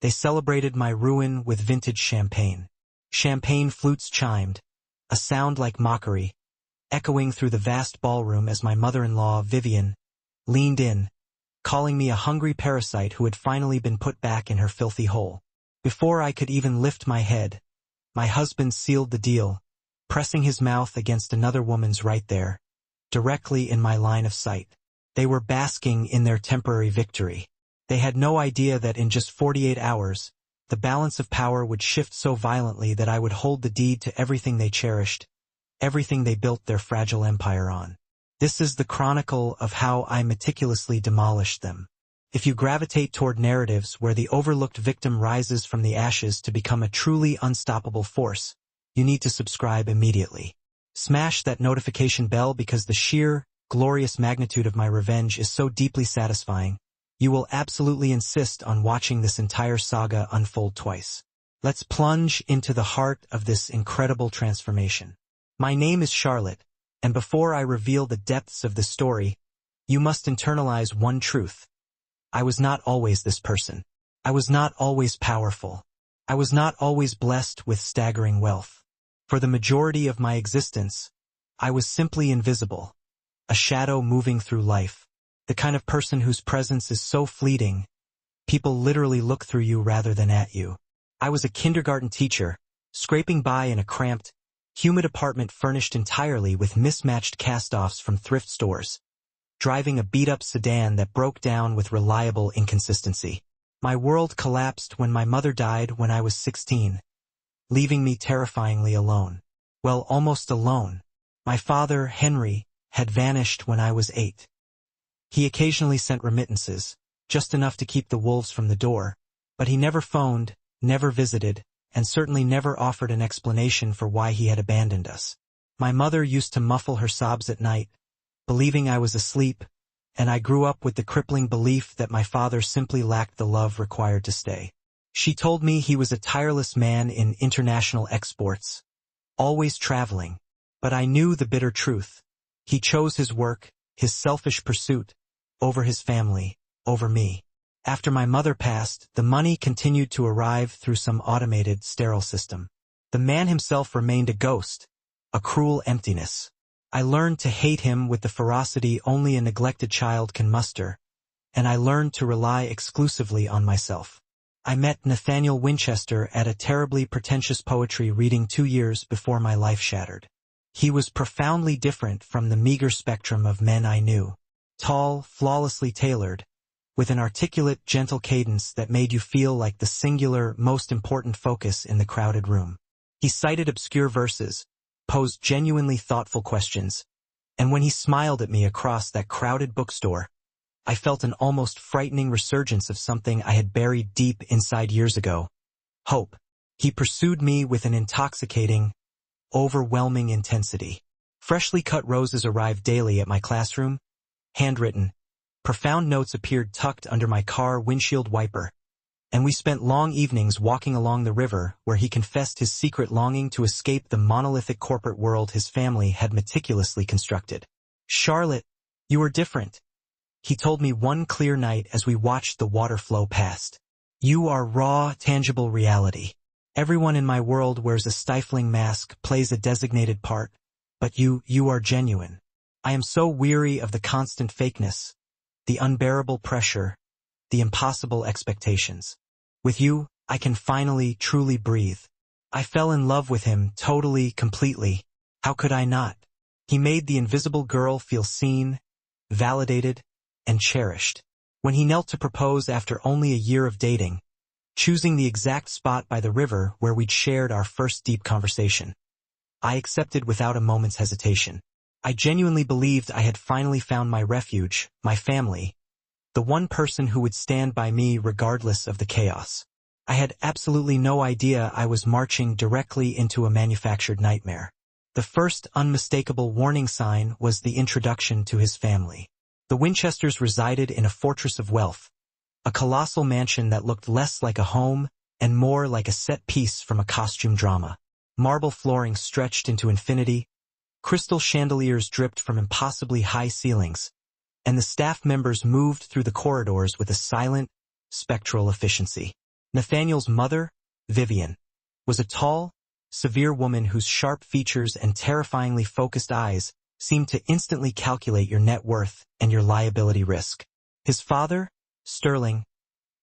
They celebrated my ruin with vintage champagne. Champagne flutes chimed, a sound like mockery, echoing through the vast ballroom as my mother-in-law, Vivian, leaned in, calling me a hungry parasite who had finally been put back in her filthy hole. Before I could even lift my head, my husband sealed the deal, pressing his mouth against another woman's right there, directly in my line of sight. They were basking in their temporary victory. They had no idea that in just 48 hours, the balance of power would shift so violently that I would hold the deed to everything they cherished, everything they built their fragile empire on. This is the chronicle of how I meticulously demolished them. If you gravitate toward narratives where the overlooked victim rises from the ashes to become a truly unstoppable force, you need to subscribe immediately. Smash that notification bell because the sheer, glorious magnitude of my revenge is so deeply satisfying, you will absolutely insist on watching this entire saga unfold twice. Let's plunge into the heart of this incredible transformation. My name is Charlotte, and before I reveal the depths of the story, you must internalize one truth. I was not always this person. I was not always powerful. I was not always blessed with staggering wealth. For the majority of my existence, I was simply invisible, a shadow moving through life, the kind of person whose presence is so fleeting, people literally look through you rather than at you. I was a kindergarten teacher, scraping by in a cramped, humid apartment furnished entirely with mismatched cast-offs from thrift stores, driving a beat-up sedan that broke down with reliable inconsistency. My world collapsed when my mother died when I was 16, leaving me terrifyingly alone. Well, almost alone. My father, Henry, had vanished when I was 8. He occasionally sent remittances, just enough to keep the wolves from the door, but he never phoned, never visited, and certainly never offered an explanation for why he had abandoned us. My mother used to muffle her sobs at night, believing I was asleep, and I grew up with the crippling belief that my father simply lacked the love required to stay. She told me he was a tireless man in international exports, always traveling, but I knew the bitter truth. He chose his work, his selfish pursuit, over his family, over me. After my mother passed, the money continued to arrive through some automated, sterile system. The man himself remained a ghost, a cruel emptiness. I learned to hate him with the ferocity only a neglected child can muster, and I learned to rely exclusively on myself. I met Nathaniel Winchester at a terribly pretentious poetry reading 2 years before my life shattered. He was profoundly different from the meager spectrum of men I knew. Tall, flawlessly tailored, with an articulate, gentle cadence that made you feel like the singular, most important focus in the crowded room. He cited obscure verses, posed genuinely thoughtful questions, and when he smiled at me across that crowded bookstore, I felt an almost frightening resurgence of something I had buried deep inside years ago. Hope. He pursued me with an intoxicating, overwhelming intensity. Freshly cut roses arrived daily at my classroom, handwritten. Profound notes appeared tucked under my car windshield wiper, and we spent long evenings walking along the river where he confessed his secret longing to escape the monolithic corporate world his family had meticulously constructed. Charlotte, you are different, he told me one clear night as we watched the water flow past. You are raw, tangible reality. Everyone in my world wears a stifling mask, plays a designated part, but you are genuine. I am so weary of the constant fakeness, the unbearable pressure, the impossible expectations. With you, I can finally, truly breathe. I fell in love with him totally, completely. How could I not? He made the invisible girl feel seen, validated, and cherished. When he knelt to propose after only a year of dating, choosing the exact spot by the river where we'd shared our first deep conversation, I accepted without a moment's hesitation. I genuinely believed I had finally found my refuge, my family, the one person who would stand by me regardless of the chaos. I had absolutely no idea I was marching directly into a manufactured nightmare. The first unmistakable warning sign was the introduction to his family. The Winchesters resided in a fortress of wealth, a colossal mansion that looked less like a home and more like a set piece from a costume drama. Marble flooring stretched into infinity, crystal chandeliers dripped from impossibly high ceilings, and the staff members moved through the corridors with a silent, spectral efficiency. Nathaniel's mother, Vivian, was a tall, severe woman whose sharp features and terrifyingly focused eyes seemed to instantly calculate your net worth and your liability risk. His father, Sterling,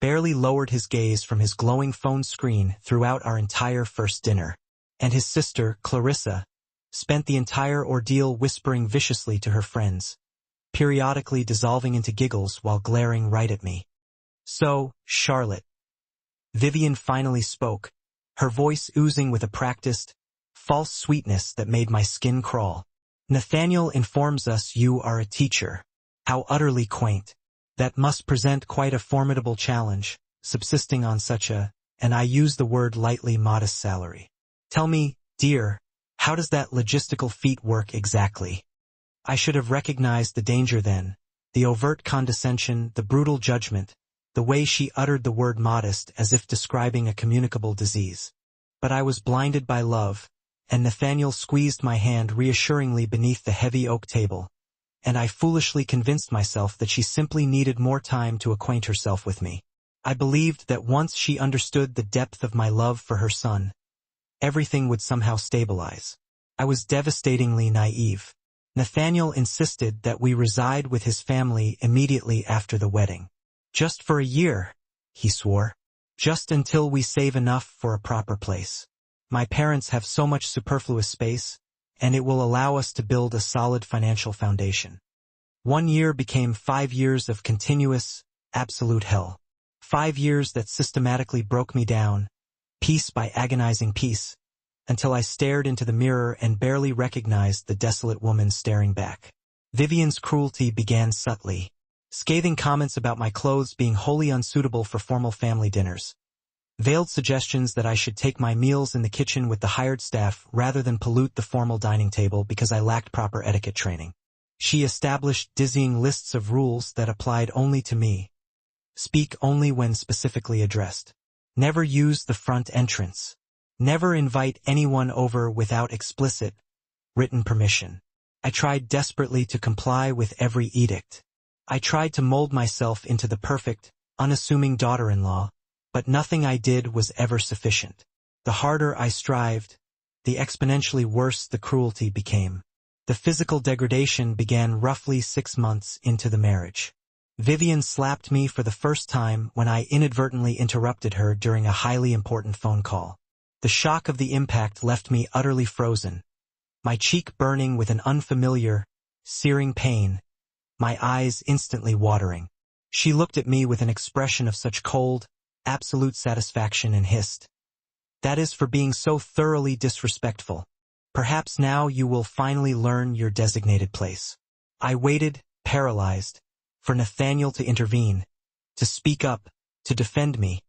barely lowered his gaze from his glowing phone screen throughout our entire first dinner, and his sister, Clarissa, spent the entire ordeal whispering viciously to her friends, periodically dissolving into giggles while glaring right at me. "So, Charlotte," Vivian finally spoke, her voice oozing with a practiced, false sweetness that made my skin crawl. "Nathaniel informs us you are a teacher. How utterly quaint. That must present quite a formidable challenge, subsisting on such a, and I use the word lightly, modest salary. Tell me, dear, how does that logistical feat work exactly?" I should have recognized the danger then, the overt condescension, the brutal judgment, the way she uttered the word modest as if describing a communicable disease. But I was blinded by love, and Nathaniel squeezed my hand reassuringly beneath the heavy oak table, and I foolishly convinced myself that she simply needed more time to acquaint herself with me. I believed that once she understood the depth of my love for her son, everything would somehow stabilize. I was devastatingly naive. Nathaniel insisted that we reside with his family immediately after the wedding. "Just for a year," he swore. "Just until we save enough for a proper place. My parents have so much superfluous space, and it will allow us to build a solid financial foundation." 1 year became 5 years of continuous, absolute hell. 5 years that systematically broke me down, piece by agonizing piece, until I stared into the mirror and barely recognized the desolate woman staring back. Vivian's cruelty began subtly. Scathing comments about my clothes being wholly unsuitable for formal family dinners. Veiled suggestions that I should take my meals in the kitchen with the hired staff rather than pollute the formal dining table because I lacked proper etiquette training. She established dizzying lists of rules that applied only to me. Speak only when specifically addressed. Never use the front entrance. Never invite anyone over without explicit, written permission. I tried desperately to comply with every edict. I tried to mold myself into the perfect, unassuming daughter-in-law, but nothing I did was ever sufficient. The harder I strived, the exponentially worse the cruelty became. The physical degradation began roughly 6 months into the marriage. Vivian slapped me for the first time when I inadvertently interrupted her during a highly important phone call. The shock of the impact left me utterly frozen, my cheek burning with an unfamiliar, searing pain, my eyes instantly watering. She looked at me with an expression of such cold, absolute satisfaction and hissed, "That is for being so thoroughly disrespectful. Perhaps now you will finally learn your designated place." I waited, paralyzed, for Nathaniel to intervene, to speak up, to defend me,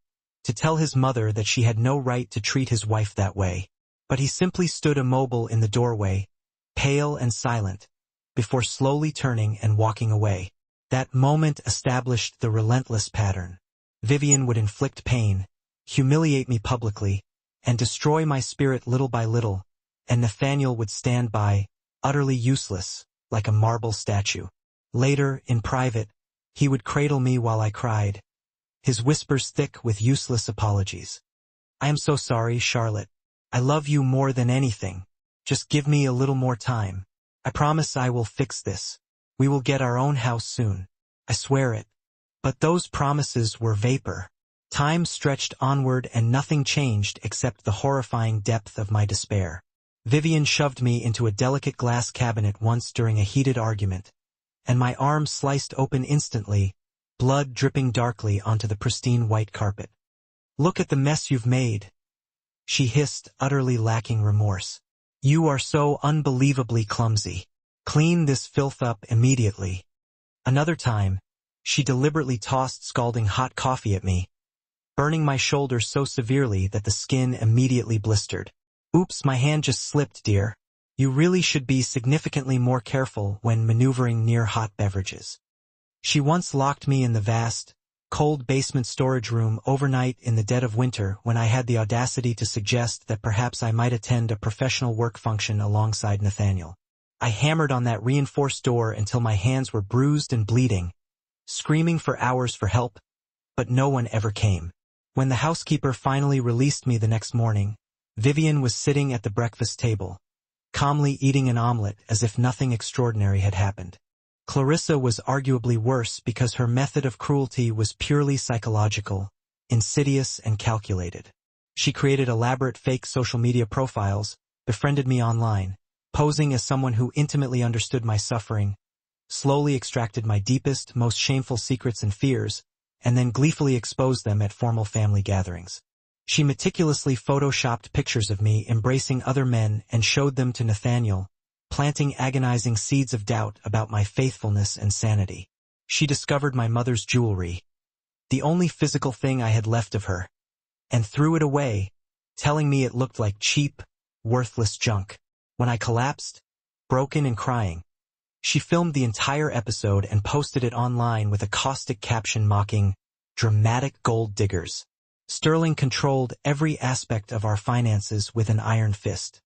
to tell his mother that she had no right to treat his wife that way. But he simply stood immobile in the doorway, pale and silent, before slowly turning and walking away. That moment established the relentless pattern. Vivian would inflict pain, humiliate me publicly, and destroy my spirit little by little, and Nathaniel would stand by, utterly useless, like a marble statue. Later, in private, he would cradle me while I cried, his whispers thick with useless apologies. "I am so sorry, Charlotte. I love you more than anything. Just give me a little more time. I promise I will fix this. We will get our own house soon. I swear it." But those promises were vapor. Time stretched onward and nothing changed except the horrifying depth of my despair. Vivian shoved me into a delicate glass cabinet once during a heated argument, and my arm sliced open instantly, blood dripping darkly onto the pristine white carpet. "Look at the mess you've made," she hissed, utterly lacking remorse. "You are so unbelievably clumsy. Clean this filth up immediately." Another time, she deliberately tossed scalding hot coffee at me, burning my shoulder so severely that the skin immediately blistered. "Oops, my hand just slipped, dear. You really should be significantly more careful when maneuvering near hot beverages." She once locked me in the vast, cold basement storage room overnight in the dead of winter when I had the audacity to suggest that perhaps I might attend a professional work function alongside Nathaniel. I hammered on that reinforced door until my hands were bruised and bleeding, screaming for hours for help, but no one ever came. When the housekeeper finally released me the next morning, Vivian was sitting at the breakfast table, calmly eating an omelet as if nothing extraordinary had happened. Clarissa was arguably worse because her method of cruelty was purely psychological, insidious and calculated. She created elaborate fake social media profiles, befriended me online, posing as someone who intimately understood my suffering, slowly extracted my deepest, most shameful secrets and fears, and then gleefully exposed them at formal family gatherings. She meticulously photoshopped pictures of me embracing other men and showed them to Nathaniel, planting agonizing seeds of doubt about my faithfulness and sanity. She discovered my mother's jewelry, the only physical thing I had left of her, and threw it away, telling me it looked like cheap, worthless junk. When I collapsed, broken and crying, she filmed the entire episode and posted it online with a caustic caption mocking, "Dramatic gold diggers." Sterling controlled every aspect of our finances with an iron fist.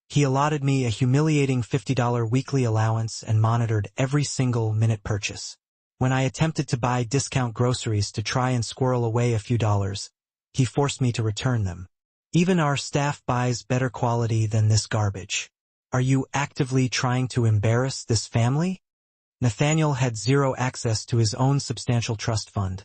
He allotted me a humiliating $50 weekly allowance and monitored every single minute purchase. When I attempted to buy discount groceries to try and squirrel away a few dollars, he forced me to return them. Even our staff buys better quality than this garbage. Are you actively trying to embarrass this family? Nathaniel had zero access to his own substantial trust fund.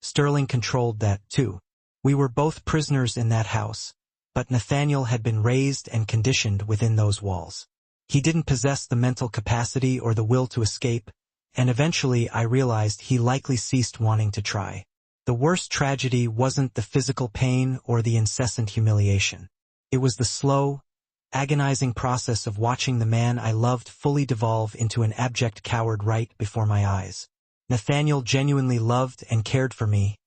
Sterling controlled that, too. We were both prisoners in that house, but Nathaniel had been raised and conditioned within those walls. He didn't possess the mental capacity or the will to escape, and eventually I realized he likely ceased wanting to try. The worst tragedy wasn't the physical pain or the incessant humiliation. It was the slow, agonizing process of watching the man I loved fully devolve into an abject coward right before my eyes. Nathaniel genuinely loved and cared for me.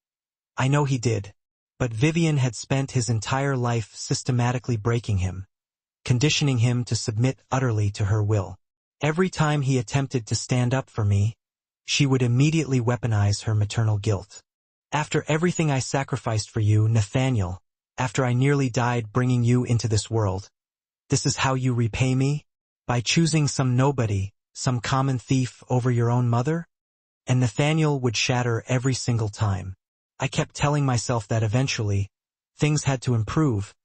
I know he did, but Vivian had spent his entire life systematically breaking him, conditioning him to submit utterly to her will. Every time he attempted to stand up for me, she would immediately weaponize her maternal guilt. After everything I sacrificed for you, Nathaniel, after I nearly died bringing you into this world, this is how you repay me? By choosing some nobody, some common thief over your own mother? And Nathaniel would shatter every single time. I kept telling myself that eventually, things had to improve,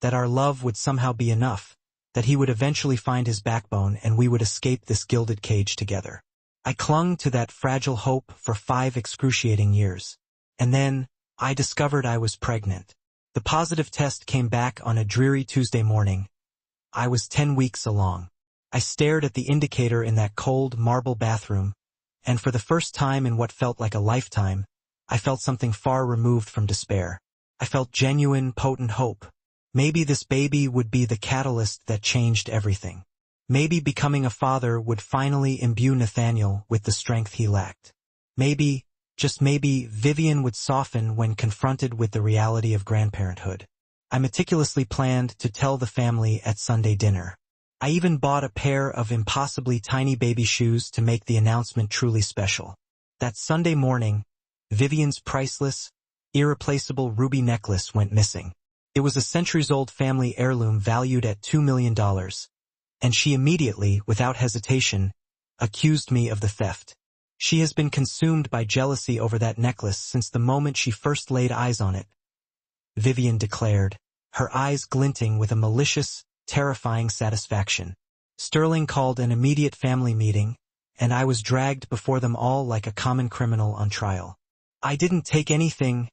that our love would somehow be enough, that he would eventually find his backbone and we would escape this gilded cage together. I clung to that fragile hope for 5 excruciating years. And then, I discovered I was pregnant. The positive test came back on a dreary Tuesday morning. I was 10 weeks along. I stared at the indicator in that cold marble bathroom, and for the first time in what felt like a lifetime, I felt something far removed from despair. I felt genuine, potent hope. Maybe this baby would be the catalyst that changed everything. Maybe becoming a father would finally imbue Nathaniel with the strength he lacked. Maybe, just maybe, Vivian would soften when confronted with the reality of grandparenthood. I meticulously planned to tell the family at Sunday dinner. I even bought a pair of impossibly tiny baby shoes to make the announcement truly special. That Sunday morning, Vivian's priceless, irreplaceable ruby necklace went missing. It was a centuries-old family heirloom valued at $2 million, and she immediately, without hesitation, accused me of the theft. She has been consumed by jealousy over that necklace since the moment she first laid eyes on it, Vivian declared, her eyes glinting with a malicious, terrifying satisfaction. Sterling called an immediate family meeting, and I was dragged before them all like a common criminal on trial. I didn't take anything,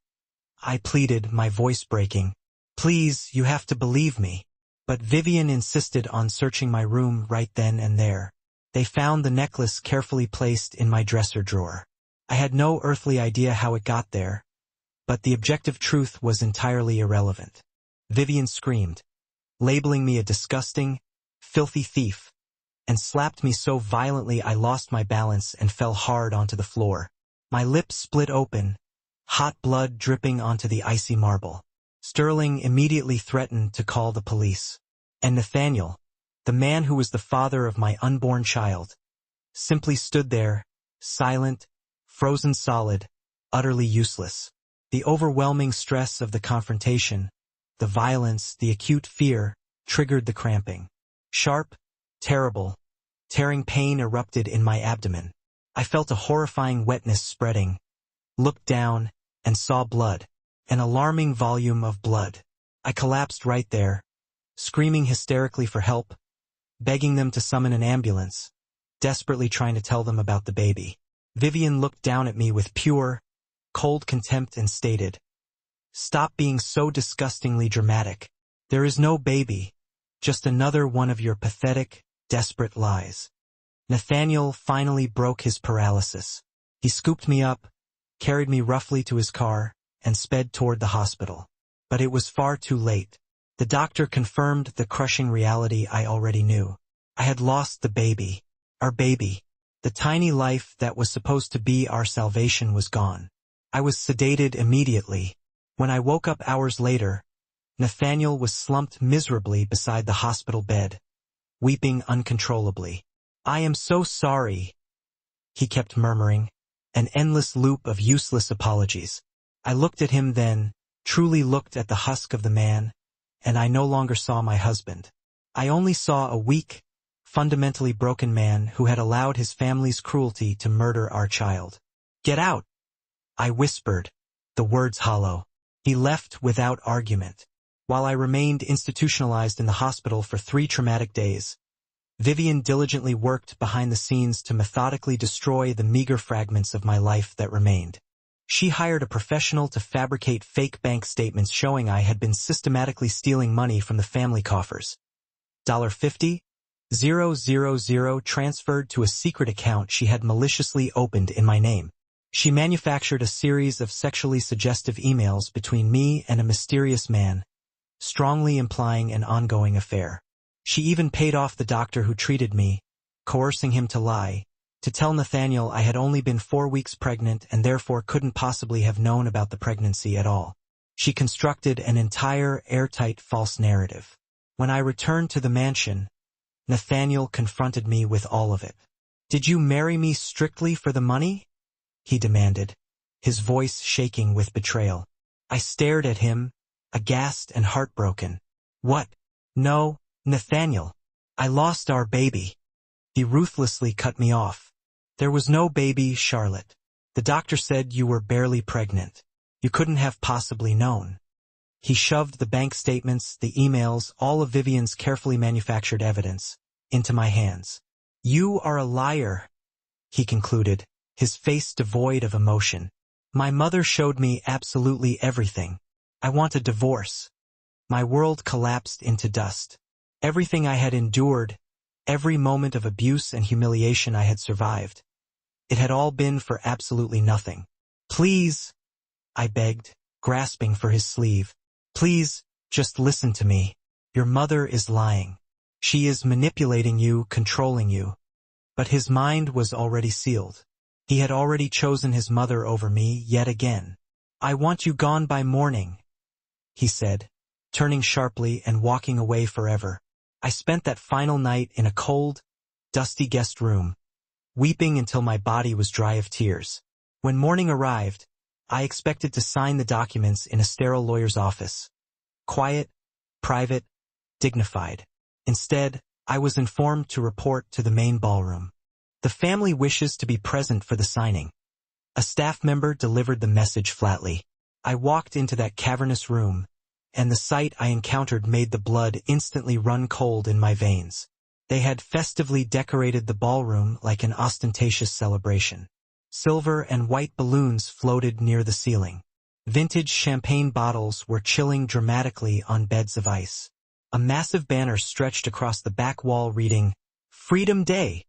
I pleaded, my voice breaking. Please, you have to believe me. But Vivian insisted on searching my room right then and there. They found the necklace carefully placed in my dresser drawer. I had no earthly idea how it got there, but the objective truth was entirely irrelevant. Vivian screamed, labeling me a disgusting, filthy thief, and slapped me so violently I lost my balance and fell hard onto the floor. My lips split open, hot blood dripping onto the icy marble. Sterling immediately threatened to call the police. And Nathaniel, the man who was the father of my unborn child, simply stood there, silent, frozen solid, utterly useless. The overwhelming stress of the confrontation, the violence, the acute fear, triggered the cramping. Sharp, terrible, tearing pain erupted in my abdomen. I felt a horrifying wetness spreading, looked down, and saw blood. An alarming volume of blood. I collapsed right there, screaming hysterically for help, begging them to summon an ambulance, desperately trying to tell them about the baby. Vivian looked down at me with pure, cold contempt and stated, "Stop being so disgustingly dramatic. There is no baby, just another one of your pathetic, desperate lies." Nathaniel finally broke his paralysis. He scooped me up, carried me roughly to his car, and sped toward the hospital. But it was far too late. The doctor confirmed the crushing reality I already knew. I had lost the baby. Our baby. The tiny life that was supposed to be our salvation was gone. I was sedated immediately. When I woke up hours later, Nathaniel was slumped miserably beside the hospital bed, weeping uncontrollably. "I am so sorry," he kept murmuring, an endless loop of useless apologies. I looked at him then, truly looked at the husk of the man, and I no longer saw my husband. I only saw a weak, fundamentally broken man who had allowed his family's cruelty to murder our child. "Get out," I whispered, the words hollow. He left without argument. While I remained institutionalized in the hospital for 3 traumatic days, Vivian diligently worked behind the scenes to methodically destroy the meager fragments of my life that remained. She hired a professional to fabricate fake bank statements showing I had been systematically stealing money from the family coffers. $50,000 transferred to a secret account she had maliciously opened in my name. She manufactured a series of sexually suggestive emails between me and a mysterious man, strongly implying an ongoing affair. She even paid off the doctor who treated me, coercing him to lie, to tell Nathaniel I had only been 4 weeks pregnant and therefore couldn't possibly have known about the pregnancy at all. She constructed an entire airtight false narrative. When I returned to the mansion, Nathaniel confronted me with all of it. "Did you marry me strictly for the money?" he demanded, his voice shaking with betrayal. I stared at him, aghast and heartbroken. "What? No, Nathaniel. I lost our baby." He ruthlessly cut me off. "There was no baby, Charlotte. The doctor said you were barely pregnant. You couldn't have possibly known." He shoved the bank statements, the emails, all of Vivian's carefully manufactured evidence, into my hands. "You are a liar," he concluded, his face devoid of emotion. "My mother showed me absolutely everything. I want a divorce." My world collapsed into dust. Everything I had endured, every moment of abuse and humiliation I had survived, it had all been for absolutely nothing. "Please," I begged, grasping for his sleeve. "Please, just listen to me. Your mother is lying. She is manipulating you, controlling you." But his mind was already sealed. He had already chosen his mother over me yet again. "I want you gone by morning," he said, turning sharply and walking away forever. I spent that final night in a cold, dusty guest room, weeping until my body was dry of tears. When morning arrived, I expected to sign the documents in a sterile lawyer's office. Quiet, private, dignified. Instead, I was informed to report to the main ballroom. "The family wishes to be present for the signing." A staff member delivered the message flatly. I walked into that cavernous room, and the sight I encountered made the blood instantly run cold in my veins. They had festively decorated the ballroom like an ostentatious celebration. Silver and white balloons floated near the ceiling. Vintage champagne bottles were chilling dramatically on beds of ice. A massive banner stretched across the back wall reading, "Freedom Day,"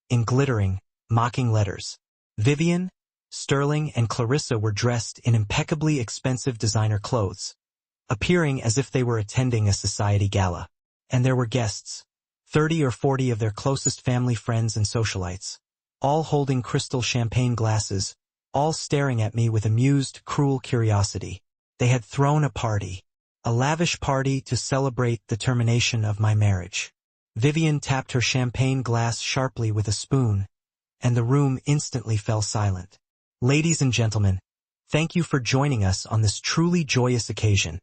in glittering, mocking letters. Vivian, Sterling, and Clarissa were dressed in impeccably expensive designer clothes, appearing as if they were attending a society gala. And there were guests, 30 or 40 of their closest family friends and socialites, all holding crystal champagne glasses, all staring at me with amused, cruel curiosity. They had thrown a party, a lavish party to celebrate the termination of my marriage. Vivian tapped her champagne glass sharply with a spoon, and the room instantly fell silent. "Ladies and gentlemen, thank you for joining us on this truly joyous occasion,"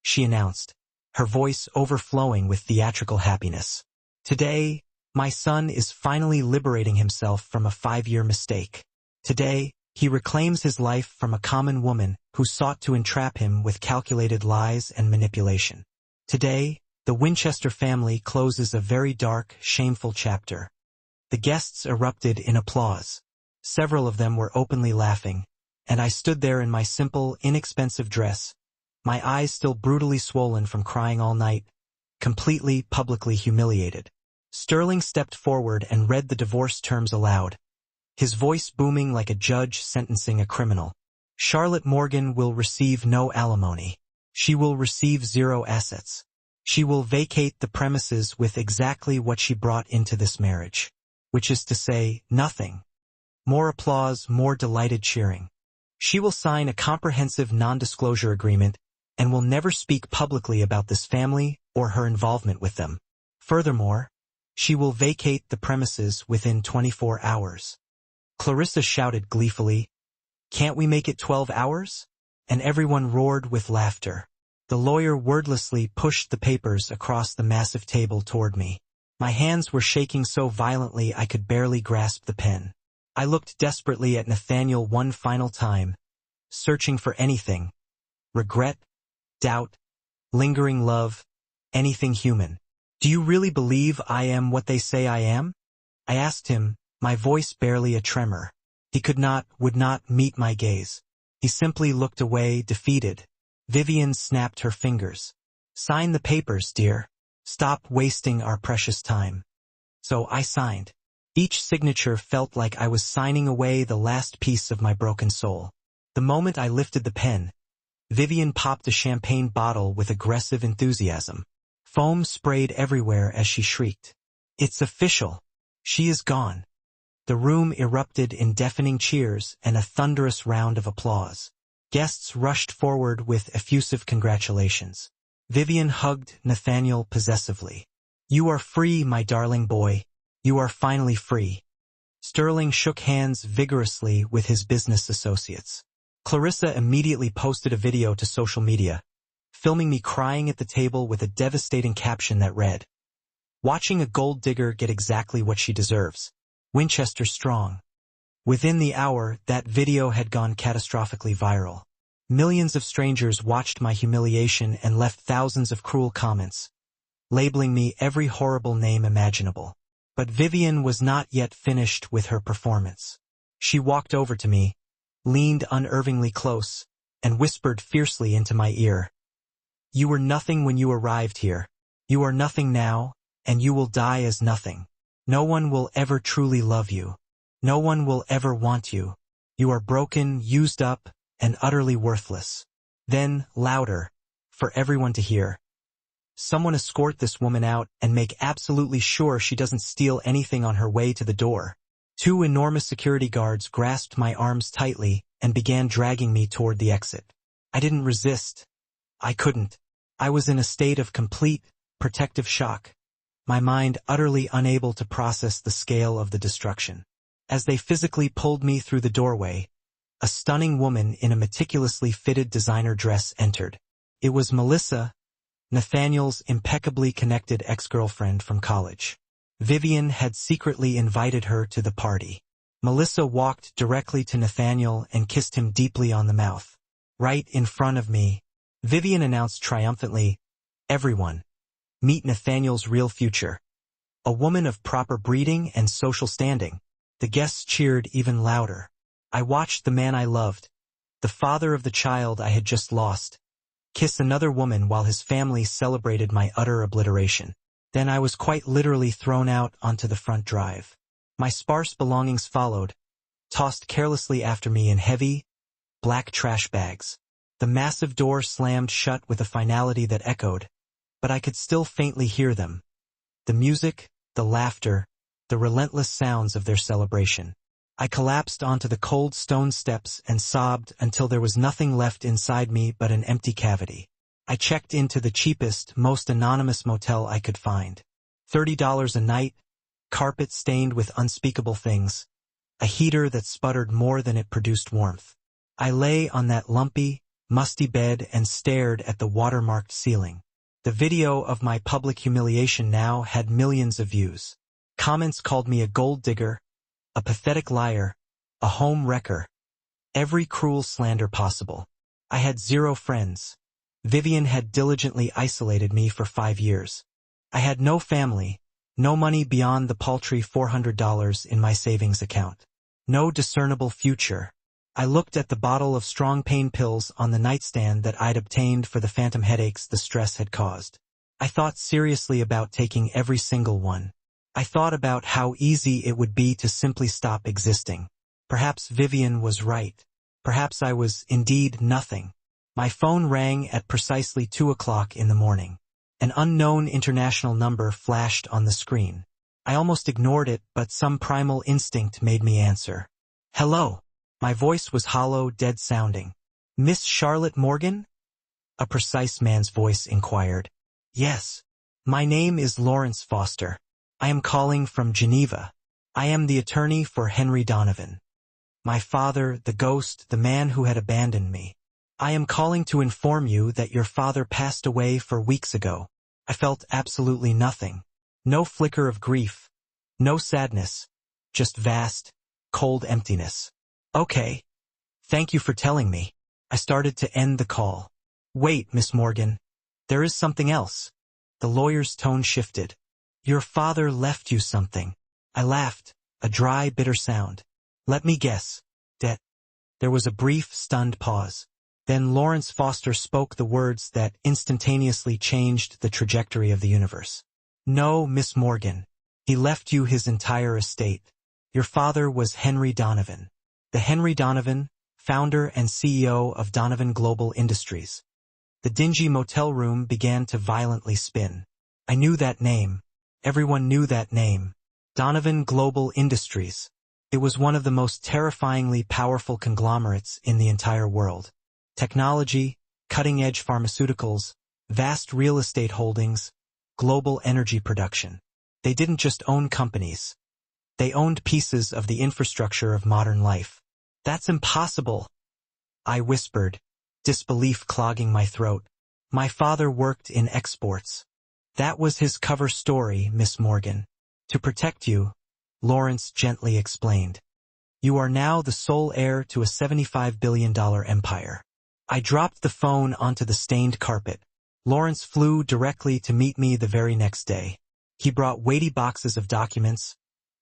she announced, her voice overflowing with theatrical happiness. "Today, my son is finally liberating himself from a 5-year mistake. Today, He reclaims his life from a common woman who sought to entrap him with calculated lies and manipulation. Today, the Winchester family closes a very dark, shameful chapter. The guests erupted in applause. Several of them were openly laughing, and I stood there in my simple, inexpensive dress, my eyes still brutally swollen from crying all night, completely, publicly humiliated. Sterling stepped forward and read the divorce terms aloud, his voice booming like a judge sentencing a criminal. Charlotte Morgan will receive no alimony. She will receive 0 assets. She will vacate the premises with exactly what she brought into this marriage, which is to say, nothing. More applause, more delighted cheering. She will sign a comprehensive non-disclosure agreement and will never speak publicly about this family or her involvement with them. Furthermore, she will vacate the premises within 24 hours. Clarissa shouted gleefully, "Can't we make it 12 hours?" And everyone roared with laughter. The lawyer wordlessly pushed the papers across the massive table toward me. My hands were shaking so violently I could barely grasp the pen. I looked desperately at Nathaniel one final time, searching for anything. Regret, doubt, lingering love, anything human. "Do you really believe I am what they say I am?" I asked him, my voice barely a tremor. He would not meet my gaze. He simply looked away, defeated. Vivian snapped her fingers. "Sign the papers, dear. Stop wasting our precious time." So I signed. Each signature felt like I was signing away the last piece of my broken soul. The moment I lifted the pen, Vivian popped a champagne bottle with aggressive enthusiasm. Foam sprayed everywhere as she shrieked. "It's official. She is gone." The room erupted in deafening cheers and a thunderous round of applause. Guests rushed forward with effusive congratulations. Vivian hugged Nathaniel possessively. "You are free, my darling boy. You are finally free." Sterling shook hands vigorously with his business associates. Clarissa immediately posted a video to social media, filming me crying at the table with a devastating caption that read, "Watching a gold digger get exactly what she deserves. Winchester strong." Within the hour, that video had gone catastrophically viral. Millions of strangers watched my humiliation and left thousands of cruel comments, labeling me every horrible name imaginable. But Vivian was not yet finished with her performance. She walked over to me, leaned unervingly close, and whispered fiercely into my ear, "You were nothing when you arrived here. You are nothing now, and you will die as nothing. No one will ever truly love you. No one will ever want you. You are broken, used up, and utterly worthless." Then, louder, for everyone to hear, "Someone escort this woman out and make absolutely sure she doesn't steal anything on her way to the door." 2 enormous security guards grasped my arms tightly and began dragging me toward the exit. I didn't resist. I couldn't. I was in a state of complete, protective shock, my mind utterly unable to process the scale of the destruction. As they physically pulled me through the doorway, a stunning woman in a meticulously fitted designer dress entered. It was Melissa, Nathaniel's impeccably connected ex-girlfriend from college. Vivian had secretly invited her to the party. Melissa walked directly to Nathaniel and kissed him deeply on the mouth. Right in front of me, Vivian announced triumphantly, "Everyone, meet Nathaniel's real future. A woman of proper breeding and social standing." The guests cheered even louder. I watched the man I loved, the father of the child I had just lost, kiss another woman while his family celebrated my utter obliteration. Then I was quite literally thrown out onto the front drive. My sparse belongings followed, tossed carelessly after me in heavy, black trash bags. The massive door slammed shut with a finality that echoed, but I could still faintly hear them. The music, the laughter, the relentless sounds of their celebration. I collapsed onto the cold stone steps and sobbed until there was nothing left inside me but an empty cavity. I checked into the cheapest, most anonymous motel I could find. $30 a night, carpet stained with unspeakable things, a heater that sputtered more than it produced warmth. I lay on that lumpy, musty bed and stared at the watermarked ceiling. The video of my public humiliation now had millions of views. Comments called me a gold digger, a pathetic liar, a home wrecker, Every cruel slander possible. I had 0 friends. Vivian had diligently isolated me for 5 years. I had no family, no money beyond the paltry $400 in my savings account. No discernible future. I looked at the bottle of strong pain pills on the nightstand that I'd obtained for the phantom headaches the stress had caused. I thought seriously about taking every single one. I thought about how easy it would be to simply stop existing. Perhaps Vivian was right. Perhaps I was indeed nothing. My phone rang at precisely 2 o'clock in the morning. An unknown international number flashed on the screen. I almost ignored it, but some primal instinct made me answer. Hello. My voice was hollow, dead-sounding. Miss Charlotte Morgan? A precise man's voice inquired. Yes. My name is Lawrence Foster. I am calling from Geneva. I am the attorney for Henry Donovan. My father, the ghost, the man who had abandoned me. I am calling to inform you that your father passed away 4 weeks ago. I felt absolutely nothing. No flicker of grief. No sadness. Just vast, cold emptiness. Okay. Thank you for telling me. I started to end the call. Wait, Miss Morgan. There is something else. The lawyer's tone shifted. Your father left you something. I laughed, a dry, bitter sound. Let me guess. Debt. There was a brief, stunned pause. Then Lawrence Foster spoke the words that instantaneously changed the trajectory of the universe. No, Miss Morgan. He left you his entire estate. Your father was Henry Donovan. The Henry Donovan, founder and CEO of Donovan Global Industries. The dingy motel room began to violently spin. I knew that name. Everyone knew that name. Donovan Global Industries. It was one of the most terrifyingly powerful conglomerates in the entire world. Technology, cutting-edge pharmaceuticals, vast real estate holdings, global energy production. They didn't just own companies. They owned pieces of the infrastructure of modern life. That's impossible, I whispered, disbelief clogging my throat. My father worked in exports. That was his cover story, Miss Morgan. To protect you, Lawrence gently explained. You are now the sole heir to a $75 billion empire. I dropped the phone onto the stained carpet. Lawrence flew directly to meet me the very next day. He brought weighty boxes of documents,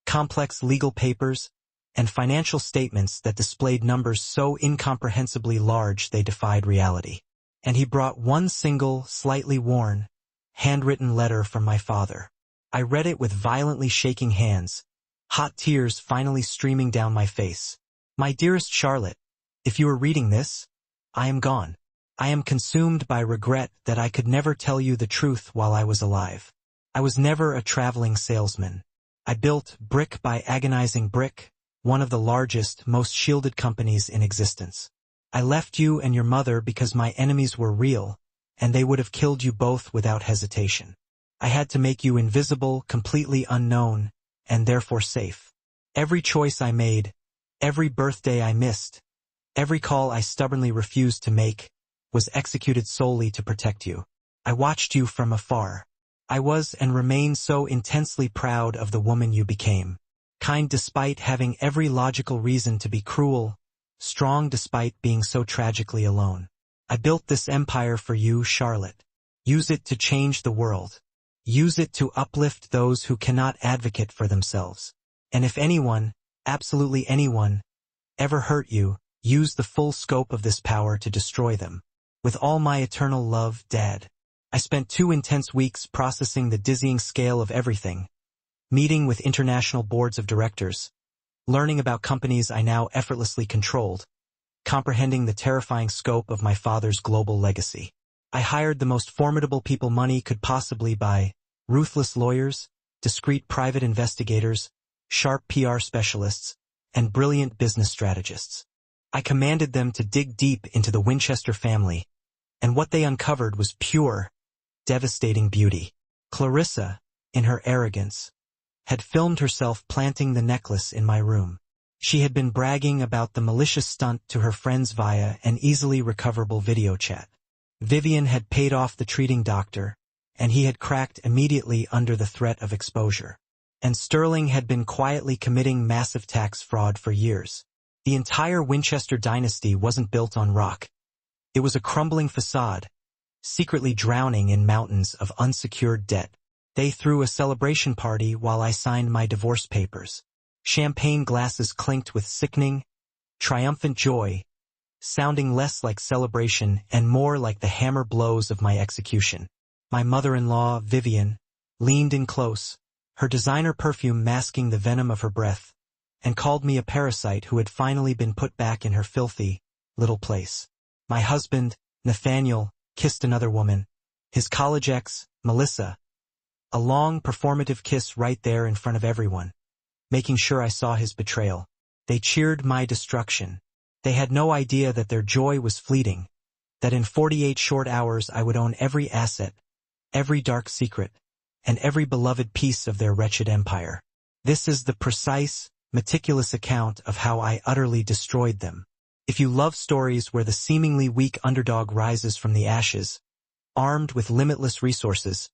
complex legal papers, and financial statements that displayed numbers so incomprehensibly large they defied reality. And he brought one single, slightly worn, handwritten letter from my father. I read it with violently shaking hands, hot tears finally streaming down my face. My dearest Charlotte, if you are reading this, I am gone. I am consumed by regret that I could never tell you the truth while I was alive. I was never a traveling salesman. I built, brick by agonizing brick, one of the largest, most shielded companies in existence. I left you and your mother because my enemies were real, and they would have killed you both without hesitation. I had to make you invisible, completely unknown, and therefore safe. Every choice I made, every birthday I missed, every call I stubbornly refused to make, was executed solely to protect you. I watched you from afar. I was and remain so intensely proud of the woman you became. Kind despite having every logical reason to be cruel, strong despite being so tragically alone. I built this empire for you, Charlotte. Use it to change the world. Use it to uplift those who cannot advocate for themselves. And if anyone, absolutely anyone, ever hurt you, use the full scope of this power to destroy them. With all my eternal love, Dad. I spent 2 intense weeks processing the dizzying scale of everything, meeting with international boards of directors, learning about companies I now effortlessly controlled, comprehending the terrifying scope of my father's global legacy. I hired the most formidable people money could possibly buy, ruthless lawyers, discreet private investigators, sharp PR specialists, and brilliant business strategists. I commanded them to dig deep into the Winchester family, and what they uncovered was pure, devastating beauty. Clarissa, in her arrogance, had filmed herself planting the necklace in my room. She had been bragging about the malicious stunt to her friends via an easily recoverable video chat. Vivian had paid off the treating doctor, and he had cracked immediately under the threat of exposure. And Sterling had been quietly committing massive tax fraud for years. The entire Winchester dynasty wasn't built on rock. It was a crumbling facade, secretly drowning in mountains of unsecured debt. They threw a celebration party while I signed my divorce papers. Champagne glasses clinked with sickening, triumphant joy, sounding less like celebration and more like the hammer blows of my execution. My mother-in-law, Vivian, leaned in close, her designer perfume masking the venom of her breath, and called me a parasite who had finally been put back in her filthy, little place. My husband, Nathaniel, kissed another woman, his college ex, Melissa. A long, performative kiss right there in front of everyone, making sure I saw his betrayal. They cheered my destruction. They had no idea that their joy was fleeting, that in 48 short hours I would own every asset, every dark secret, and every beloved piece of their wretched empire. This is the precise, meticulous account of how I utterly destroyed them. If you love stories where the seemingly weak underdog rises from the ashes, armed with limitless resources,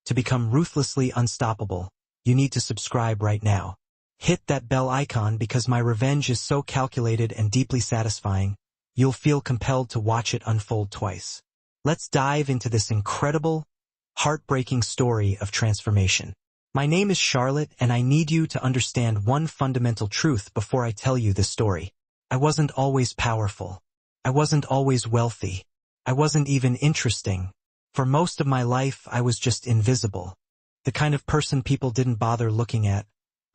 to become ruthlessly unstoppable, you need to subscribe right now. Hit that bell icon because my revenge is so calculated and deeply satisfying, you'll feel compelled to watch it unfold twice. Let's dive into this incredible, heartbreaking story of transformation. My name is Charlotte, and I need you to understand one fundamental truth before I tell you this story. I wasn't always powerful. I wasn't always wealthy. I wasn't even interesting. For most of my life, I was just invisible. The kind of person people didn't bother looking at,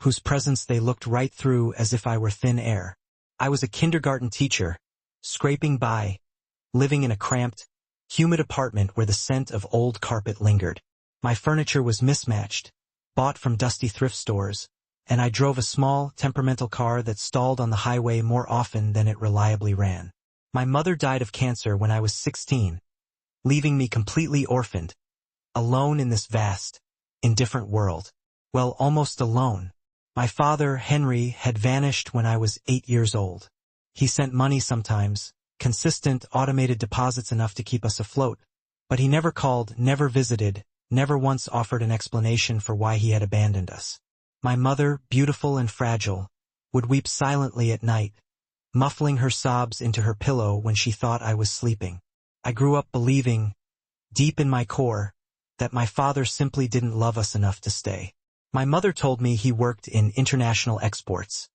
whose presence they looked right through as if I were thin air. I was a kindergarten teacher, scraping by, living in a cramped, humid apartment where the scent of old carpet lingered. My furniture was mismatched, bought from dusty thrift stores, and I drove a small, temperamental car that stalled on the highway more often than it reliably ran. My mother died of cancer when I was 16, leaving me completely orphaned, alone in this vast, indifferent world. Well, almost alone. My father, Henry, had vanished when I was 8 years old. He sent money sometimes, consistent automated deposits enough to keep us afloat, but he never called, never visited, never once offered an explanation for why he had abandoned us. My mother, beautiful and fragile, would weep silently at night, muffling her sobs into her pillow when she thought I was sleeping. I grew up believing, deep in my core, that my father simply didn't love us enough to stay. My mother told me he worked in international exports,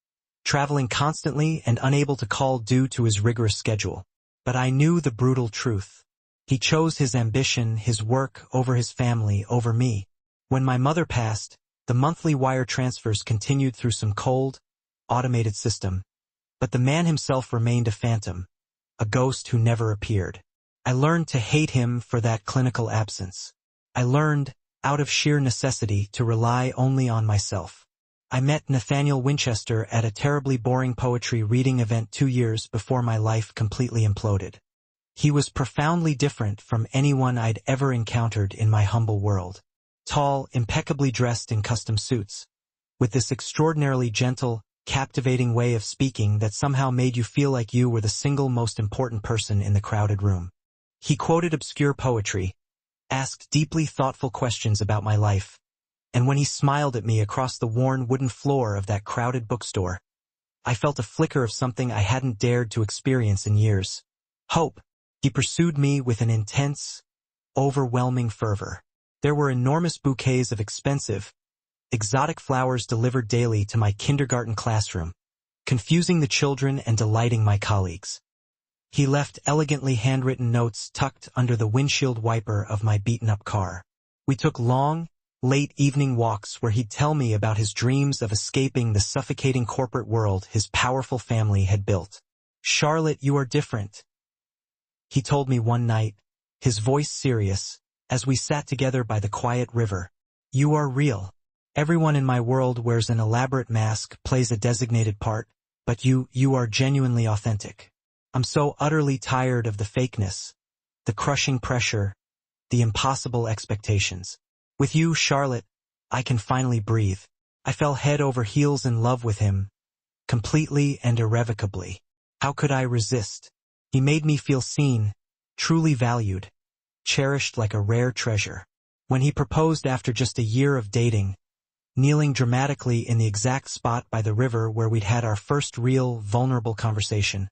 traveling constantly and unable to call due to his rigorous schedule. But I knew the brutal truth. He chose his ambition, his work, over his family, over me. When my mother passed, the monthly wire transfers continued through some cold, automated system, but the man himself remained a phantom, a ghost who never appeared. I learned to hate him for that clinical absence. I learned, out of sheer necessity, to rely only on myself. I met Nathaniel Winchester at a terribly boring poetry reading event 2 years before my life completely imploded. He was profoundly different from anyone I'd ever encountered in my humble world. Tall, impeccably dressed in custom suits, with this extraordinarily gentle, captivating way of speaking that somehow made you feel like you were the single most important person in the crowded room. He quoted obscure poetry, asked deeply thoughtful questions about my life, and when he smiled at me across the worn wooden floor of that crowded bookstore, I felt a flicker of something I hadn't dared to experience in years. Hope. He pursued me with an intense, overwhelming fervor. There were enormous bouquets of expensive, exotic flowers delivered daily to my kindergarten classroom, confusing the children and delighting my colleagues. He left elegantly handwritten notes tucked under the windshield wiper of my beaten-up car. We took long, late evening walks where he'd tell me about his dreams of escaping the suffocating corporate world his powerful family had built. "Charlotte, you are different," he told me one night, his voice serious, as we sat together by the quiet river. "You are real. Everyone in my world wears an elaborate mask, plays a designated part, but you are genuinely authentic. I'm so utterly tired of the fakeness, the crushing pressure, the impossible expectations. With you, Charlotte, I can finally breathe." I fell head over heels in love with him, completely and irrevocably. How could I resist? He made me feel seen, truly valued, cherished like a rare treasure. When he proposed after just a year of dating, kneeling dramatically in the exact spot by the river where we'd had our first real, vulnerable conversation.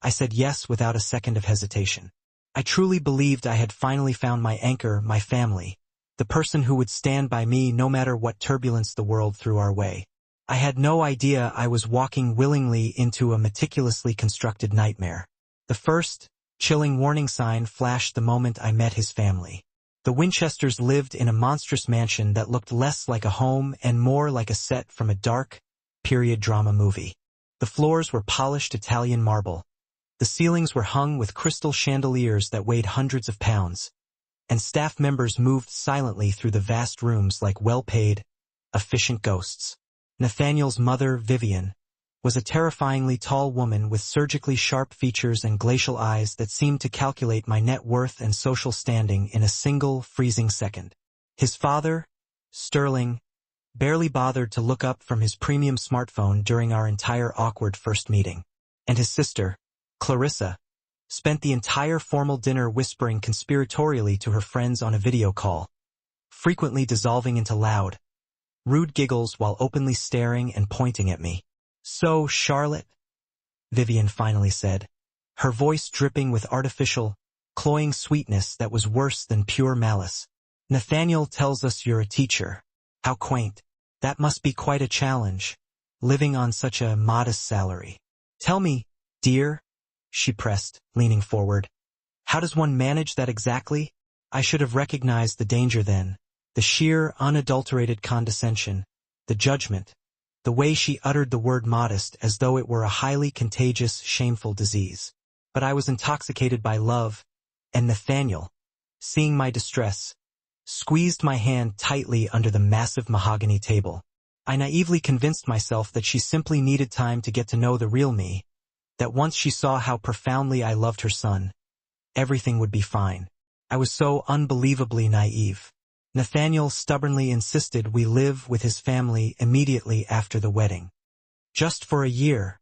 I said yes without a second of hesitation. I truly believed I had finally found my anchor, my family, the person who would stand by me no matter what turbulence the world threw our way. I had no idea I was walking willingly into a meticulously constructed nightmare. The first, chilling warning sign flashed the moment I met his family. The Winchesters lived in a monstrous mansion that looked less like a home and more like a set from a dark, period drama movie. The floors were polished Italian marble. The ceilings were hung with crystal chandeliers that weighed hundreds of pounds, and staff members moved silently through the vast rooms like well-paid, efficient ghosts. Nathaniel's mother, Vivian, was a terrifyingly tall woman with surgically sharp features and glacial eyes that seemed to calculate my net worth and social standing in a single, freezing second. His father, Sterling, barely bothered to look up from his premium smartphone during our entire awkward first meeting. And his sister, Clarissa, spent the entire formal dinner whispering conspiratorially to her friends on a video call, frequently dissolving into loud, rude giggles while openly staring and pointing at me. "So, Charlotte," Vivian finally said, her voice dripping with artificial, cloying sweetness that was worse than pure malice. "Nathaniel tells us you're a teacher. How quaint. That must be quite a challenge, living on such a modest salary. Tell me, dear," she pressed, leaning forward, "how does one manage that exactly?" I should have recognized the danger then, the sheer, unadulterated condescension, the judgment, the way she uttered the word modest as though it were a highly contagious, shameful disease. But I was intoxicated by love, and Nathaniel, seeing my distress, squeezed my hand tightly under the massive mahogany table. I naively convinced myself that she simply needed time to get to know the real me, that once she saw how profoundly I loved her son, everything would be fine. I was so unbelievably naive. Nathaniel stubbornly insisted we live with his family immediately after the wedding. "Just for a year,"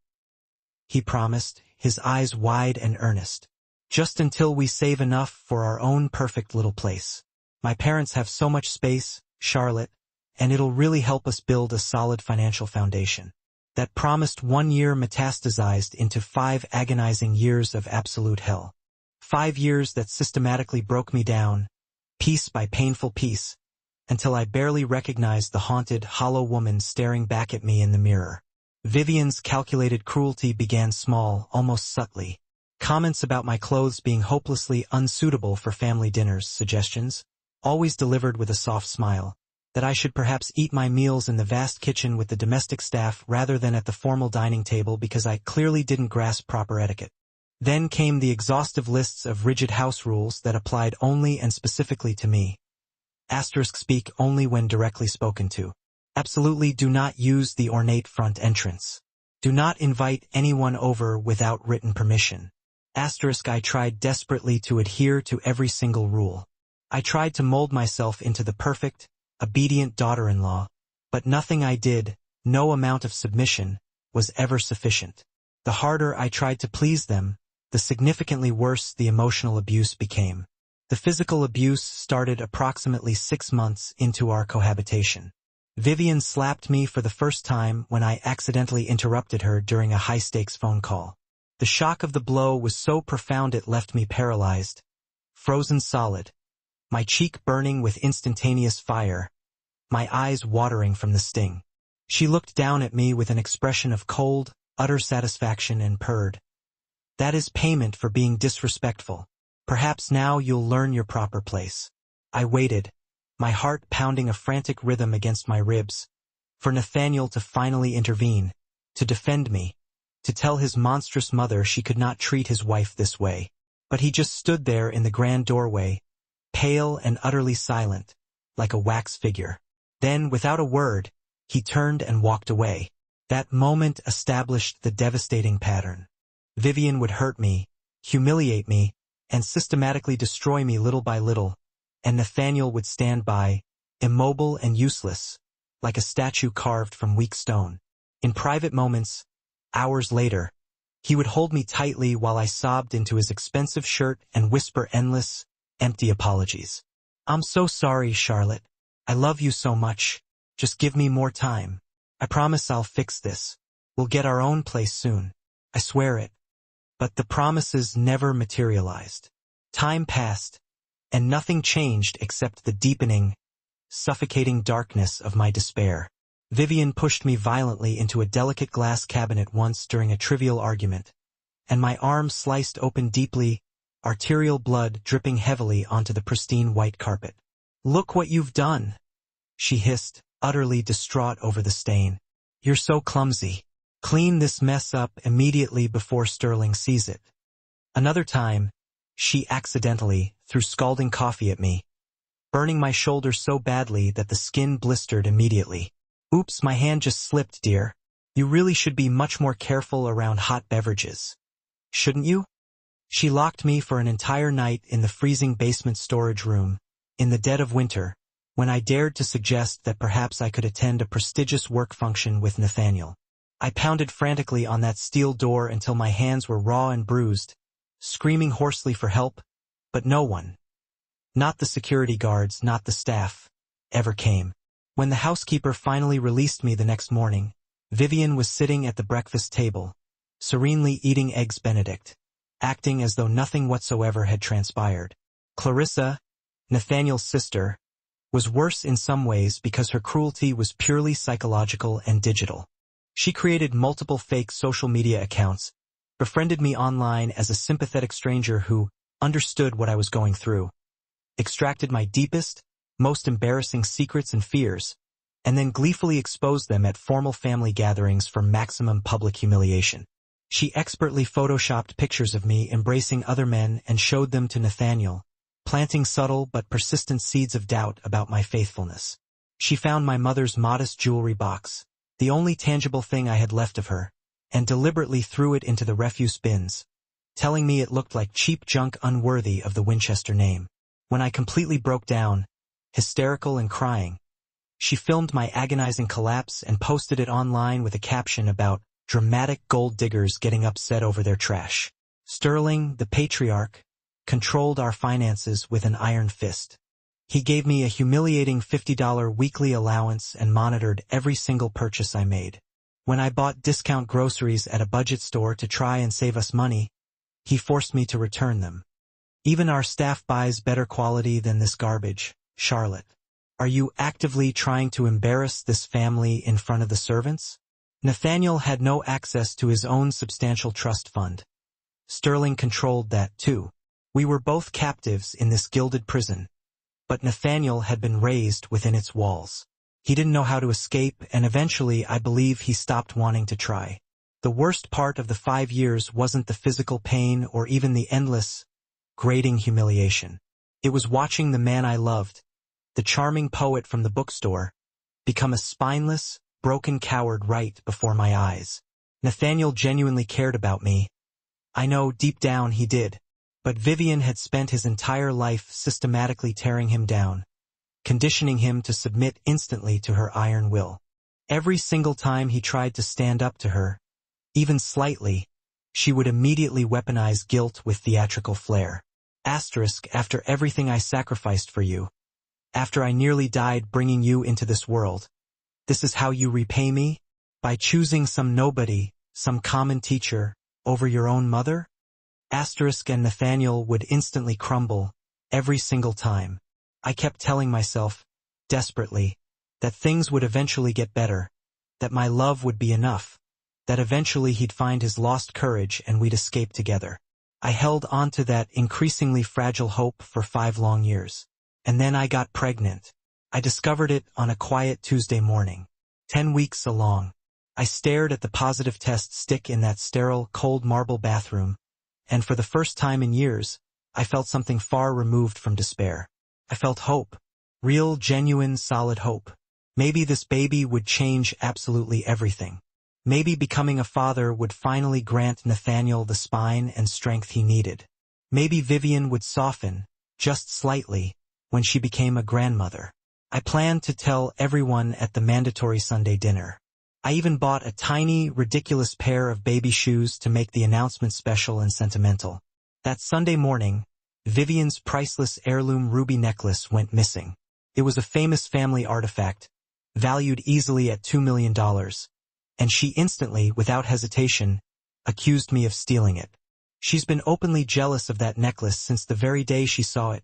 he promised, his eyes wide and earnest. "Just until we save enough for our own perfect little place. My parents have so much space, Charlotte, and it'll really help us build a solid financial foundation." That promised 1 year metastasized into 5 agonizing years of absolute hell. 5 years that systematically broke me down, piece by painful piece, until I barely recognized the haunted, hollow woman staring back at me in the mirror. Vivian's calculated cruelty began small, almost subtly. Comments about my clothes being hopelessly unsuitable for family dinners, suggestions, always delivered with a soft smile, that I should perhaps eat my meals in the vast kitchen with the domestic staff rather than at the formal dining table because I clearly didn't grasp proper etiquette. Then came the exhaustive lists of rigid house rules that applied only and specifically to me. Speak only when directly spoken to. Absolutely do not use the ornate front entrance. Do not invite anyone over without written permission. I tried desperately to adhere to every single rule. I tried to mold myself into the perfect, obedient daughter-in-law, but nothing I did, no amount of submission, was ever sufficient. The harder I tried to please them, the significantly worse the emotional abuse became. The physical abuse started approximately 6 months into our cohabitation. Vivian slapped me for the first time when I accidentally interrupted her during a high-stakes phone call. The shock of the blow was so profound it left me paralyzed, frozen solid, my cheek burning with instantaneous fire, my eyes watering from the sting. She looked down at me with an expression of cold, utter satisfaction and purred. "That is payment for being disrespectful. Perhaps now you'll learn your proper place." I waited, my heart pounding a frantic rhythm against my ribs, for Nathaniel to finally intervene, to defend me, to tell his monstrous mother she could not treat his wife this way. But he just stood there in the grand doorway, pale and utterly silent, like a wax figure. Then, without a word, he turned and walked away. That moment established the devastating pattern. Vivian would hurt me, humiliate me, and systematically destroy me little by little, and Nathaniel would stand by, immobile and useless, like a statue carved from weak stone. In private moments, hours later, he would hold me tightly while I sobbed into his expensive shirt and whisper endless, empty apologies. "I'm so sorry, Charlotte. I love you so much. Just give me more time. I promise I'll fix this. We'll get our own place soon. I swear it. But the promises never materialized. Time passed, and nothing changed except the deepening, suffocating darkness of my despair. Vivian pushed me violently into a delicate glass cabinet once during a trivial argument, and my arm sliced open deeply, arterial blood dripping heavily onto the pristine white carpet. "Look what you've done," she hissed, utterly distraught over the stain. "You're so clumsy. Clean this mess up immediately before Sterling sees it." Another time, she accidentally threw scalding coffee at me, burning my shoulder so badly that the skin blistered immediately. "Oops, my hand just slipped, dear. You really should be much more careful around hot beverages. Shouldn't you?" She locked me for an entire night in the freezing basement storage room, in the dead of winter, when I dared to suggest that perhaps I could attend a prestigious work function with Nathaniel. I pounded frantically on that steel door until my hands were raw and bruised, screaming hoarsely for help, but no one, not the security guards, not the staff, ever came. When the housekeeper finally released me the next morning, Vivian was sitting at the breakfast table, serenely eating eggs Benedict, acting as though nothing whatsoever had transpired. Clarissa, Nathaniel's sister, was worse in some ways because her cruelty was purely psychological and digital. She created multiple fake social media accounts, befriended me online as a sympathetic stranger who understood what I was going through, extracted my deepest, most embarrassing secrets and fears, and then gleefully exposed them at formal family gatherings for maximum public humiliation. She expertly photoshopped pictures of me embracing other men and showed them to Nathaniel, planting subtle but persistent seeds of doubt about my faithfulness. She found my mother's modest jewelry box, the only tangible thing I had left of her, and deliberately threw it into the refuse bins, telling me it looked like cheap junk unworthy of the Winchester name. When I completely broke down, hysterical and crying, she filmed my agonizing collapse and posted it online with a caption about dramatic gold diggers getting upset over their trash. Sterling, the patriarch, controlled our finances with an iron fist. He gave me a humiliating $50 weekly allowance and monitored every single purchase I made. When I bought discount groceries at a budget store to try and save us money, he forced me to return them. "Even our staff buys better quality than this garbage, Charlotte. Are you actively trying to embarrass this family in front of the servants?" Nathaniel had no access to his own substantial trust fund. Sterling controlled that too. We were both captives in this gilded prison, but Nathaniel had been raised within its walls. He didn't know how to escape, and eventually I believe he stopped wanting to try. The worst part of the 5 years wasn't the physical pain or even the endless, grating humiliation. It was watching the man I loved, the charming poet from the bookstore, become a spineless, broken coward right before my eyes. Nathaniel genuinely cared about me. I know deep down he did. But Vivian had spent his entire life systematically tearing him down, conditioning him to submit instantly to her iron will. Every single time he tried to stand up to her, even slightly, she would immediately weaponize guilt with theatrical flair. After everything I sacrificed for you, after I nearly died bringing you into this world, this is how you repay me? By choosing some nobody, some common teacher, over your own mother? And Nathaniel would instantly crumble, every single time. I kept telling myself, desperately, that things would eventually get better, that my love would be enough, that eventually he'd find his lost courage and we'd escape together. I held on to that increasingly fragile hope for 5 long years. And then I got pregnant. I discovered it on a quiet Tuesday morning, 10 weeks along. I stared at the positive test stick in that sterile, cold marble bathroom, and for the first time in years, I felt something far removed from despair. I felt hope. Real, genuine, solid hope. Maybe this baby would change absolutely everything. Maybe becoming a father would finally grant Nathaniel the spine and strength he needed. Maybe Vivian would soften, just slightly, when she became a grandmother. I planned to tell everyone at the mandatory Sunday dinner. I even bought a tiny, ridiculous pair of baby shoes to make the announcement special and sentimental. That Sunday morning, Vivian's priceless heirloom ruby necklace went missing. It was a famous family artifact, valued easily at $2 million, and she instantly, without hesitation, accused me of stealing it. She's been openly jealous of that necklace since the very day she saw it,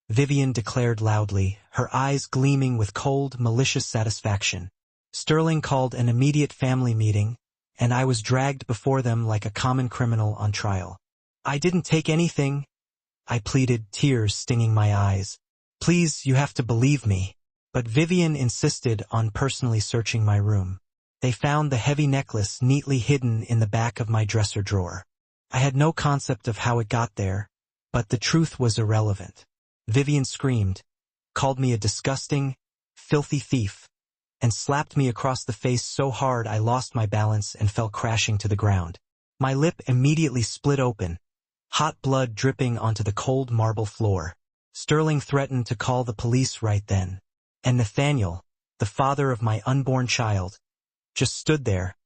Vivian declared loudly, her eyes gleaming with cold, malicious satisfaction. Sterling called an immediate family meeting, and I was dragged before them like a common criminal on trial. I didn't take anything, I pleaded, tears stinging my eyes. Please, you have to believe me. But Vivian insisted on personally searching my room. They found the heavy necklace neatly hidden in the back of my dresser drawer. I had no concept of how it got there, but the truth was irrelevant. Vivian screamed, called me a disgusting, filthy thief, and slapped me across the face so hard I lost my balance and fell crashing to the ground. My lip immediately split open, hot blood dripping onto the cold marble floor. Sterling threatened to call the police right then, and Nathaniel, the father of my unborn child, just stood there,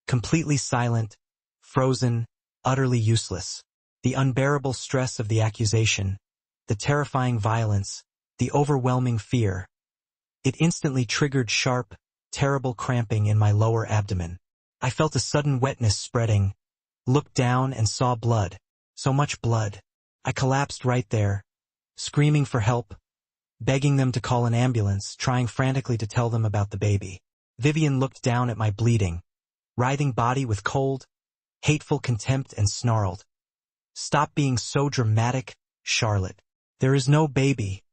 completely silent, frozen, utterly useless. The unbearable stress of the accusation, the terrifying violence, the overwhelming fear. It instantly triggered sharp, terrible cramping in my lower abdomen. I felt a sudden wetness spreading, looked down and saw blood. So much blood. I collapsed right there, screaming for help, begging them to call an ambulance, trying frantically to tell them about the baby. Vivian looked down at my bleeding, writhing body with cold, hateful contempt and snarled. Stop being so dramatic, Charlotte. There is no baby,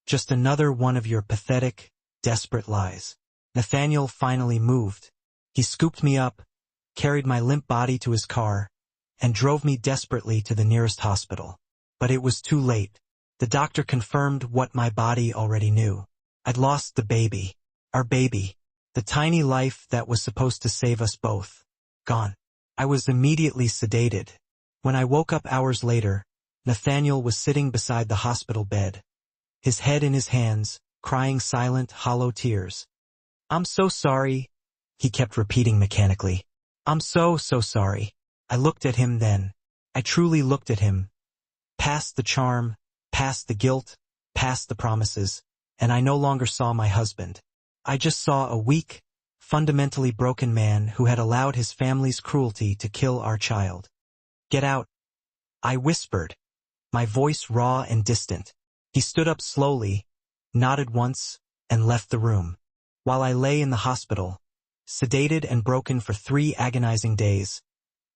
just another one of your pathetic, desperate lies. Nathaniel finally moved. He scooped me up, carried my limp body to his car, and drove me desperately to the nearest hospital. But it was too late. The doctor confirmed what my body already knew. I'd lost the baby. Our baby. The tiny life that was supposed to save us both. Gone. I was immediately sedated. When I woke up hours later, Nathaniel was sitting beside the hospital bed, his head in his hands, crying silent, hollow tears. I'm so sorry, he kept repeating mechanically. I'm so sorry. I looked at him then. I truly looked at him. Past the charm, past the guilt, past the promises, and I no longer saw my husband. I just saw a weak, fundamentally broken man who had allowed his family's cruelty to kill our child. Get out, I whispered, my voice raw and distant. He stood up slowly, nodded once, and left the room. While I lay in the hospital, sedated and broken for 3 agonizing days,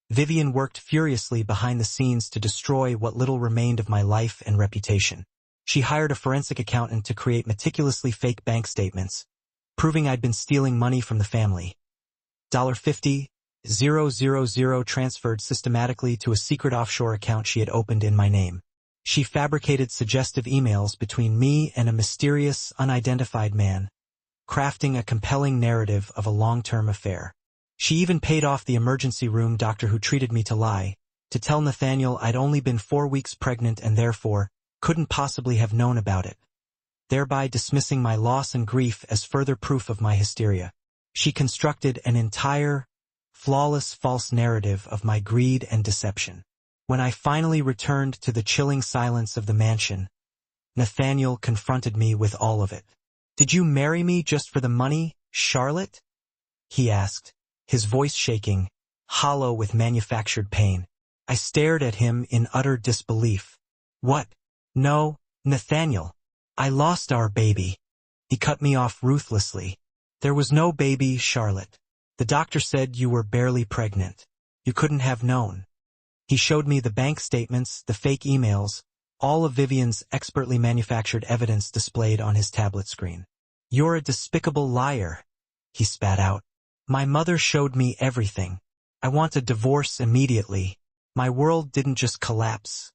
Vivian worked furiously behind the scenes to destroy what little remained of my life and reputation. She hired a forensic accountant to create meticulously fake bank statements, proving I'd been stealing money from the family. $50,000 transferred systematically to a secret offshore account she had opened in my name. She fabricated suggestive emails between me and a mysterious, unidentified man, crafting a compelling narrative of a long-term affair. She even paid off the emergency room doctor who treated me to lie, to tell Nathaniel I'd only been 4 weeks pregnant and therefore couldn't possibly have known about it, thereby dismissing my loss and grief as further proof of my hysteria. She constructed an entire, flawless false narrative of my greed and deception. When I finally returned to the chilling silence of the mansion, Nathaniel confronted me with all of it. Did you marry me just for the money, Charlotte? He asked, his voice shaking, hollow with manufactured pain. I stared at him in utter disbelief. What? No, Nathaniel. I lost our baby. He cut me off ruthlessly. There was no baby, Charlotte. The doctor said you were barely pregnant. You couldn't have known. He showed me the bank statements, the fake emails, all of Vivian's expertly manufactured evidence displayed on his tablet screen. You're a despicable liar, he spat out. My mother showed me everything. I want a divorce immediately. My world didn't just collapse.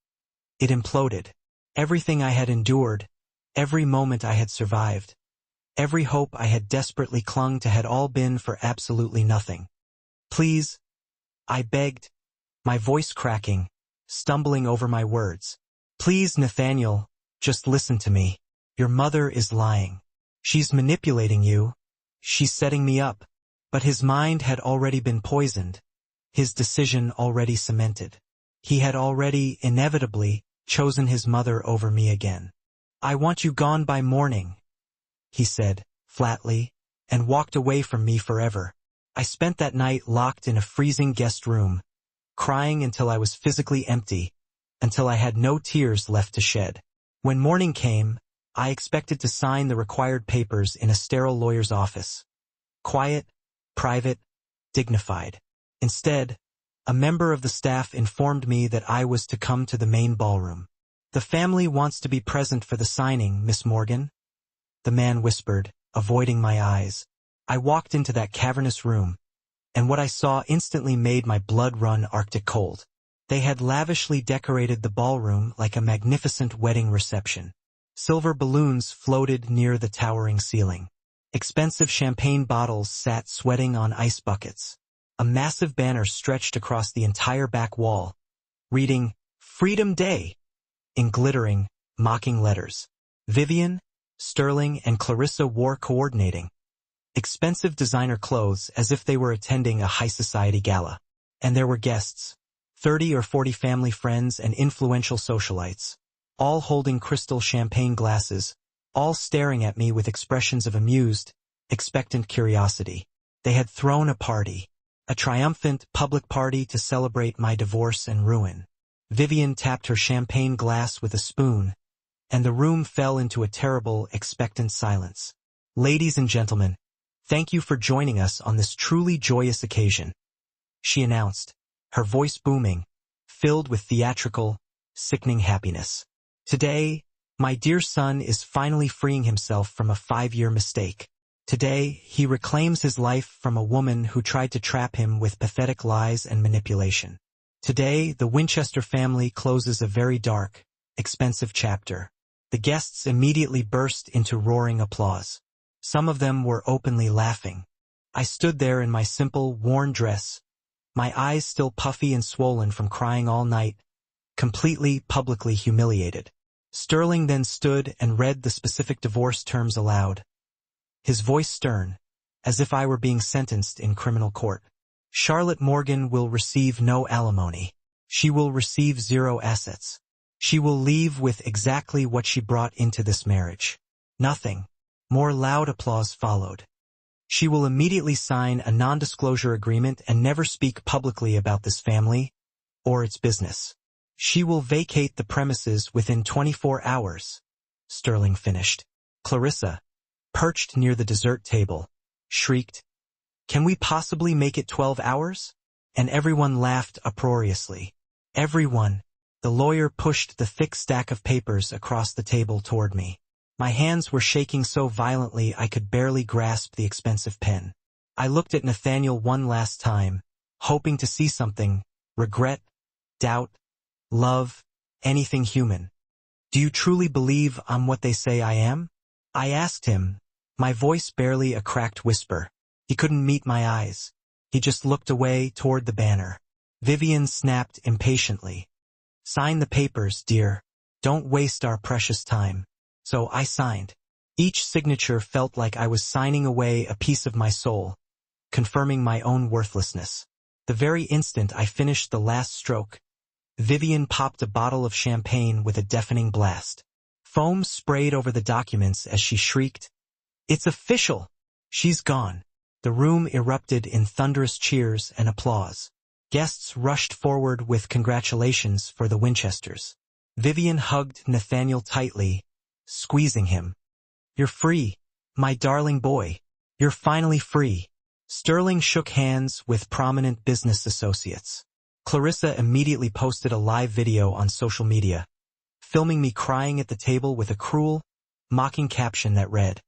It imploded. Everything I had endured, every moment I had survived, every hope I had desperately clung to had all been for absolutely nothing. Please, I begged, my voice cracking, stumbling over my words. Please, Nathaniel, just listen to me. Your mother is lying. She's manipulating you. She's setting me up. But his mind had already been poisoned, his decision already cemented. He had already, inevitably, chosen his mother over me again. I want you gone by morning, he said, flatly, and walked away from me forever. I spent that night locked in a freezing guest room, crying until I was physically empty, until I had no tears left to shed. When morning came, I expected to sign the required papers in a sterile lawyer's office. Quiet, private, dignified. Instead, a member of the staff informed me that I was to come to the main ballroom. "The family wants to be present for the signing, Miss Morgan," the man whispered, avoiding my eyes. I walked into that cavernous room, and what I saw instantly made my blood run Arctic cold. They had lavishly decorated the ballroom like a magnificent wedding reception. Silver balloons floated near the towering ceiling. Expensive champagne bottles sat sweating on ice buckets. A massive banner stretched across the entire back wall, reading, "Freedom Day," in glittering, mocking letters. Vivian, Sterling, and Clarissa wore coordinating expensive designer clothes as if they were attending a high society gala. And there were guests, 30 or 40 family friends and influential socialites, all holding crystal champagne glasses, all staring at me with expressions of amused, expectant curiosity. They had thrown a party, a triumphant public party to celebrate my divorce and ruin. Vivian tapped her champagne glass with a spoon, and the room fell into a terrible, expectant silence. "Ladies and gentlemen, thank you for joining us on this truly joyous occasion," she announced, her voice booming, filled with theatrical, sickening happiness. "Today, my dear son is finally freeing himself from a 5-year mistake. Today, he reclaims his life from a woman who tried to trap him with pathetic lies and manipulation. Today, the Winchester family closes a very dark, expensive chapter." The guests immediately burst into roaring applause. Some of them were openly laughing. I stood there in my simple, worn dress, my eyes still puffy and swollen from crying all night, completely, publicly humiliated. Sterling then stood and read the specific divorce terms aloud, his voice stern, as if I were being sentenced in criminal court. "Charlotte Morgan will receive no alimony. She will receive 0 assets. She will leave with exactly what she brought into this marriage. Nothing." More loud applause followed. "She will immediately sign a non-disclosure agreement and never speak publicly about this family or its business. She will vacate the premises within 24 hours, Sterling finished. Clarissa, perched near the dessert table, shrieked, "Can we possibly make it 12 hours? And everyone laughed uproariously. Everyone. The lawyer pushed the thick stack of papers across the table toward me. My hands were shaking so violently I could barely grasp the expensive pen. I looked at Nathaniel one last time, hoping to see something, regret, doubt, love, anything human. "Do you truly believe I'm what they say I am?" I asked him, my voice barely a cracked whisper. He couldn't meet my eyes. He just looked away toward the banner. Vivian snapped impatiently. "Sign the papers, dear. Don't waste our precious time." So I signed. Each signature felt like I was signing away a piece of my soul, confirming my own worthlessness. The very instant I finished the last stroke, Vivian popped a bottle of champagne with a deafening blast. Foam sprayed over the documents as she shrieked, "It's official! She's gone." The room erupted in thunderous cheers and applause. Guests rushed forward with congratulations for the Winchesters. Vivian hugged Nathaniel tightly, squeezing him. "You're free, my darling boy. You're finally free." Sterling shook hands with prominent business associates. Clarissa immediately posted a live video on social media, filming me crying at the table with a cruel, mocking caption that read,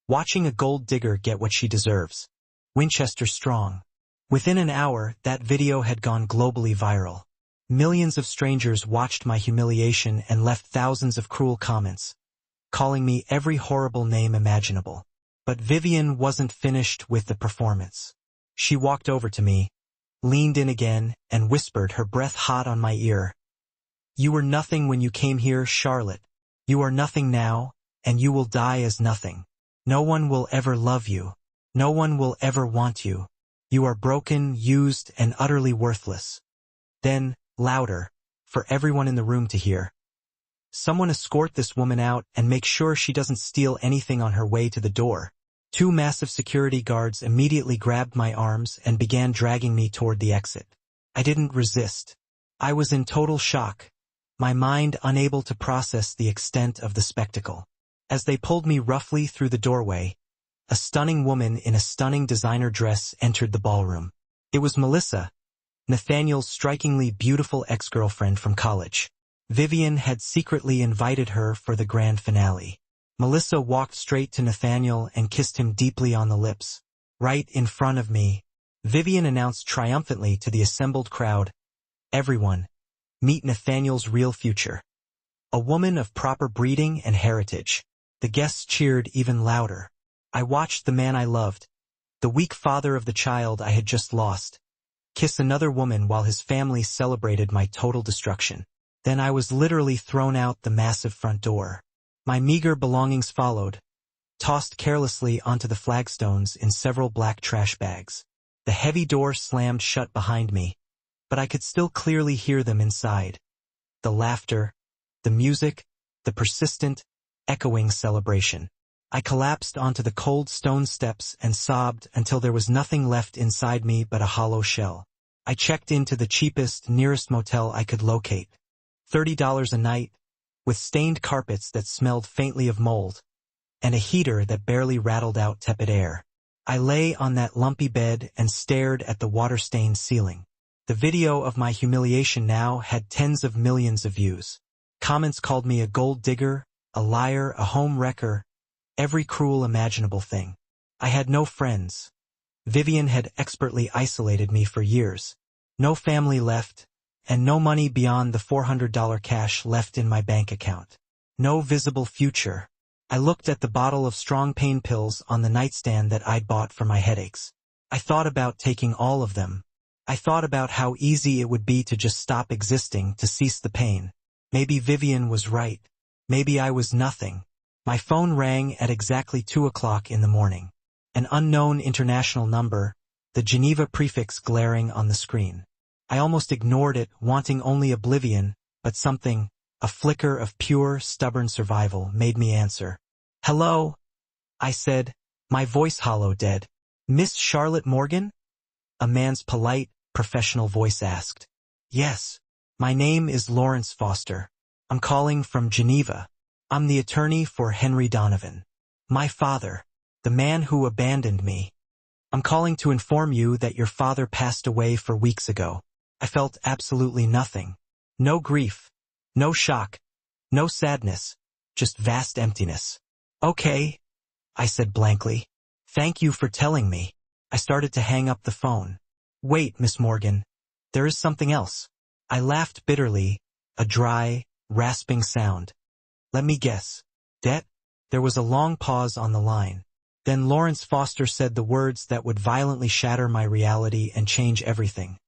"Watching a gold digger get what she deserves. Winchester strong." Within an hour, that video had gone globally viral. Millions of strangers watched my humiliation and left thousands of cruel comments, calling me every horrible name imaginable. But Vivian wasn't finished with the performance. She walked over to me, leaned in again, and whispered, her breath hot on my ear, "You were nothing when you came here, Charlotte. You are nothing now, and you will die as nothing. No one will ever love you. No one will ever want you. You are broken, used, and utterly worthless." Then, louder, for everyone in the room to hear, "Someone escort this woman out and make sure she doesn't steal anything on her way to the door." Two massive security guards immediately grabbed my arms and began dragging me toward the exit. I didn't resist. I was in total shock, my mind unable to process the extent of the spectacle. As they pulled me roughly through the doorway, a stunning woman in a stunning designer dress entered the ballroom. It was Melissa, Nathaniel's strikingly beautiful ex-girlfriend from college. Vivian had secretly invited her for the grand finale. Melissa walked straight to Nathaniel and kissed him deeply on the lips. Right in front of me, Vivian announced triumphantly to the assembled crowd, "Everyone, meet Nathaniel's real future. A woman of proper breeding and heritage." The guests cheered even louder. I watched the man I loved, the weak father of the child I had just lost, kiss another woman while his family celebrated my total destruction. Then I was literally thrown out the massive front door. My meager belongings followed, tossed carelessly onto the flagstones in several black trash bags. The heavy door slammed shut behind me, but I could still clearly hear them inside. The laughter, the music, the persistent, echoing celebration. I collapsed onto the cold stone steps and sobbed until there was nothing left inside me but a hollow shell. I checked into the cheapest, nearest motel I could locate. $30 a night, with stained carpets that smelled faintly of mold, and a heater that barely rattled out tepid air. I lay on that lumpy bed and stared at the water-stained ceiling. The video of my humiliation now had tens of millions of views. Comments called me a gold digger, a liar, a home wrecker, every cruel imaginable thing. I had no friends. Vivian had expertly isolated me for years. No family left, and no money beyond the $400 cash left in my bank account. No visible future. I looked at the bottle of strong pain pills on the nightstand that I'd bought for my headaches. I thought about taking all of them. I thought about how easy it would be to just stop existing, to cease the pain. Maybe Vivian was right. Maybe I was nothing. My phone rang at exactly 2 o'clock in the morning. An unknown international number, the Geneva prefix glaring on the screen. I almost ignored it, wanting only oblivion, but something, a flicker of pure, stubborn survival, made me answer. "Hello?" I said, my voice hollow dead. "Miss Charlotte Morgan?" A man's polite, professional voice asked. "Yes. My name is Lawrence Foster. I'm calling from Geneva. I'm the attorney for Henry Donovan. My father, the man who abandoned me. I'm calling to inform you that your father passed away 4 weeks ago." I felt absolutely nothing. No grief, no shock, no sadness, just vast emptiness. "Okay," I said blankly. "Thank you for telling me." I started to hang up the phone. "Wait, Miss Morgan. There is something else." I laughed bitterly, a dry, rasping sound. "Let me guess. Debt?" There was a long pause on the line. Then Lawrence Foster said the words that would violently shatter my reality and change everything.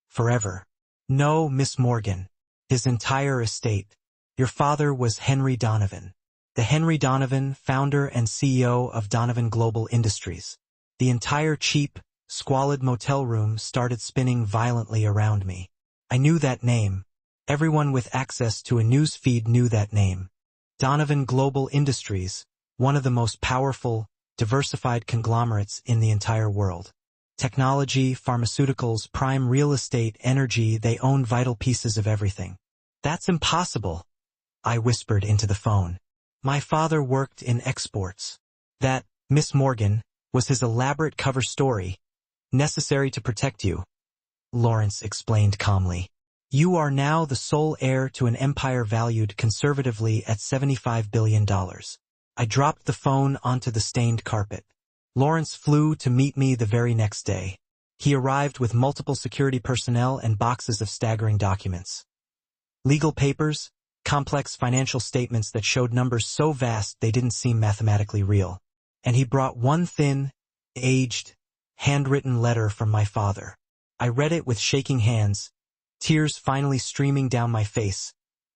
"Forever." "No, Miss Morgan. His entire estate. Your father was Henry Donovan. The Henry Donovan, founder and CEO of Donovan Global Industries." The entire cheap, squalid motel room started spinning violently around me. I knew that name. Everyone with access to a news feed knew that name. Donovan Global Industries, one of the most powerful, diversified conglomerates in the entire world. Technology, pharmaceuticals, prime real estate, energy, they own vital pieces of everything. "That's impossible," I whispered into the phone. "My father worked in exports." "That, Miss Morgan, was his elaborate cover story, necessary to protect you," Lawrence explained calmly. "You are now the sole heir to an empire valued conservatively at $75 billion. I dropped the phone onto the stained carpet. Lawrence flew to meet me the very next day. He arrived with multiple security personnel and boxes of staggering documents. Legal papers, complex financial statements that showed numbers so vast they didn't seem mathematically real. And he brought one thin, aged, handwritten letter from my father. I read it with shaking hands, tears finally streaming down my face,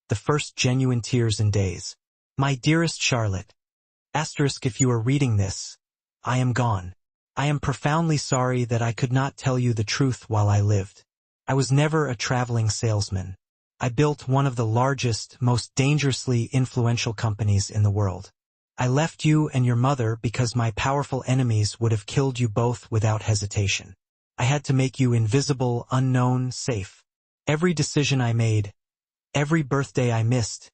the first genuine tears in days. "My dearest Charlotte, *, if you are reading this, I am gone. I am profoundly sorry that I could not tell you the truth while I lived. I was never a traveling salesman. I built one of the largest, most dangerously influential companies in the world. I left you and your mother because my powerful enemies would have killed you both without hesitation. I had to make you invisible, unknown, safe. Every decision I made, every birthday I missed,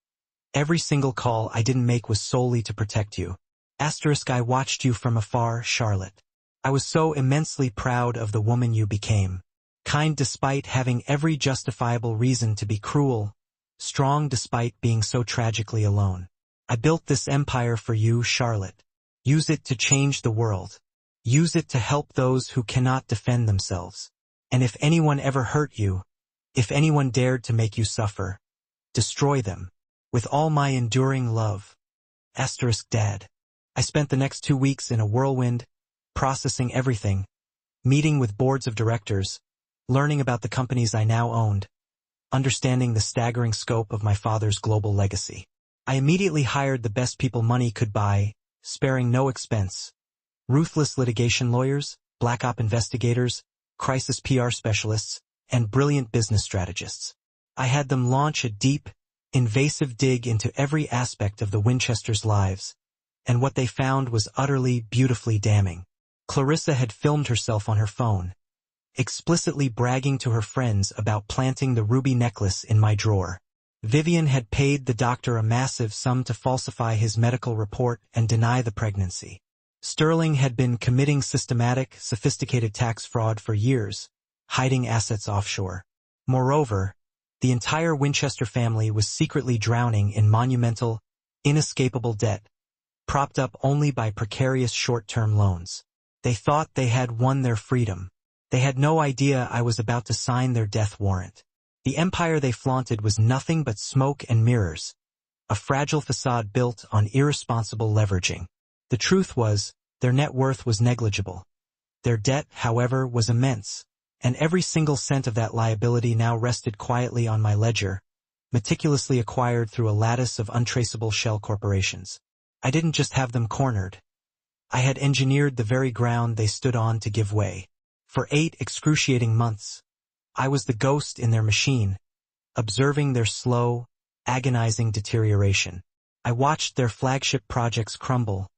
every single call I didn't make was solely to protect you. I watched you from afar, Charlotte. I was so immensely proud of the woman you became. Kind despite having every justifiable reason to be cruel, strong despite being so tragically alone. I built this empire for you, Charlotte. Use it to change the world. Use it to help those who cannot defend themselves. And if anyone ever hurt you, if anyone dared to make you suffer, destroy them. With all my enduring love. Dad. I spent the next 2 weeks in a whirlwind, processing everything, meeting with boards of directors, learning about the companies I now owned, understanding the staggering scope of my father's global legacy. I immediately hired the best people money could buy, sparing no expense. Ruthless litigation lawyers, black op investigators, crisis PR specialists, and brilliant business strategists. I had them launch a deep, invasive dig into every aspect of the Winchesters' lives, and what they found was utterly, beautifully damning. Clarissa had filmed herself on her phone, explicitly bragging to her friends about planting the ruby necklace in my drawer. Vivian had paid the doctor a massive sum to falsify his medical report and deny the pregnancy. Sterling had been committing systematic, sophisticated tax fraud for years, hiding assets offshore. Moreover, the entire Winchester family was secretly drowning in monumental, inescapable debt, propped up only by precarious short-term loans. They thought they had won their freedom. They had no idea I was about to sign their death warrant. The empire they flaunted was nothing but smoke and mirrors, a fragile facade built on irresponsible leveraging. The truth was, their net worth was negligible. Their debt, however, was immense, and every single cent of that liability now rested quietly on my ledger, meticulously acquired through a lattice of untraceable shell corporations. I didn't just have them cornered. I had engineered the very ground they stood on to give way. For 8 excruciating months, I was the ghost in their machine, observing their slow, agonizing deterioration. I watched their flagship projects crumble,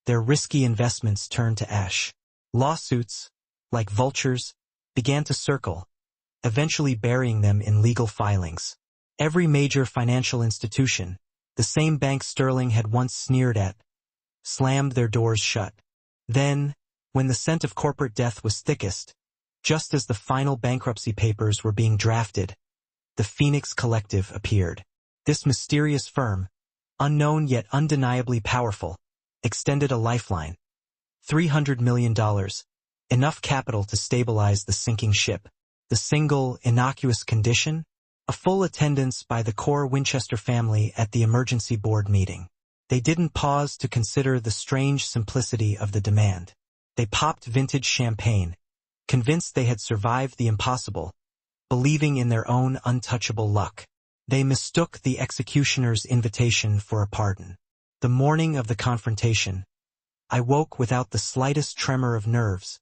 their risky investments turn to ash. Lawsuits, like vultures, began to circle, eventually burying them in legal filings. Every major financial institution, the same bank Sterling had once sneered at, slammed their doors shut. Then, when the scent of corporate death was thickest, just as the final bankruptcy papers were being drafted, the Phoenix Collective appeared. This mysterious firm, unknown yet undeniably powerful, extended a lifeline. $300 million, enough capital to stabilize the sinking ship. The single, innocuous condition? A full attendance by the core Winchester family at the emergency board meeting. They didn't pause to consider the strange simplicity of the demand. They popped vintage champagne, convinced they had survived the impossible, believing in their own untouchable luck. They mistook the executioner's invitation for a pardon. The morning of the confrontation, I woke without the slightest tremor of nerves,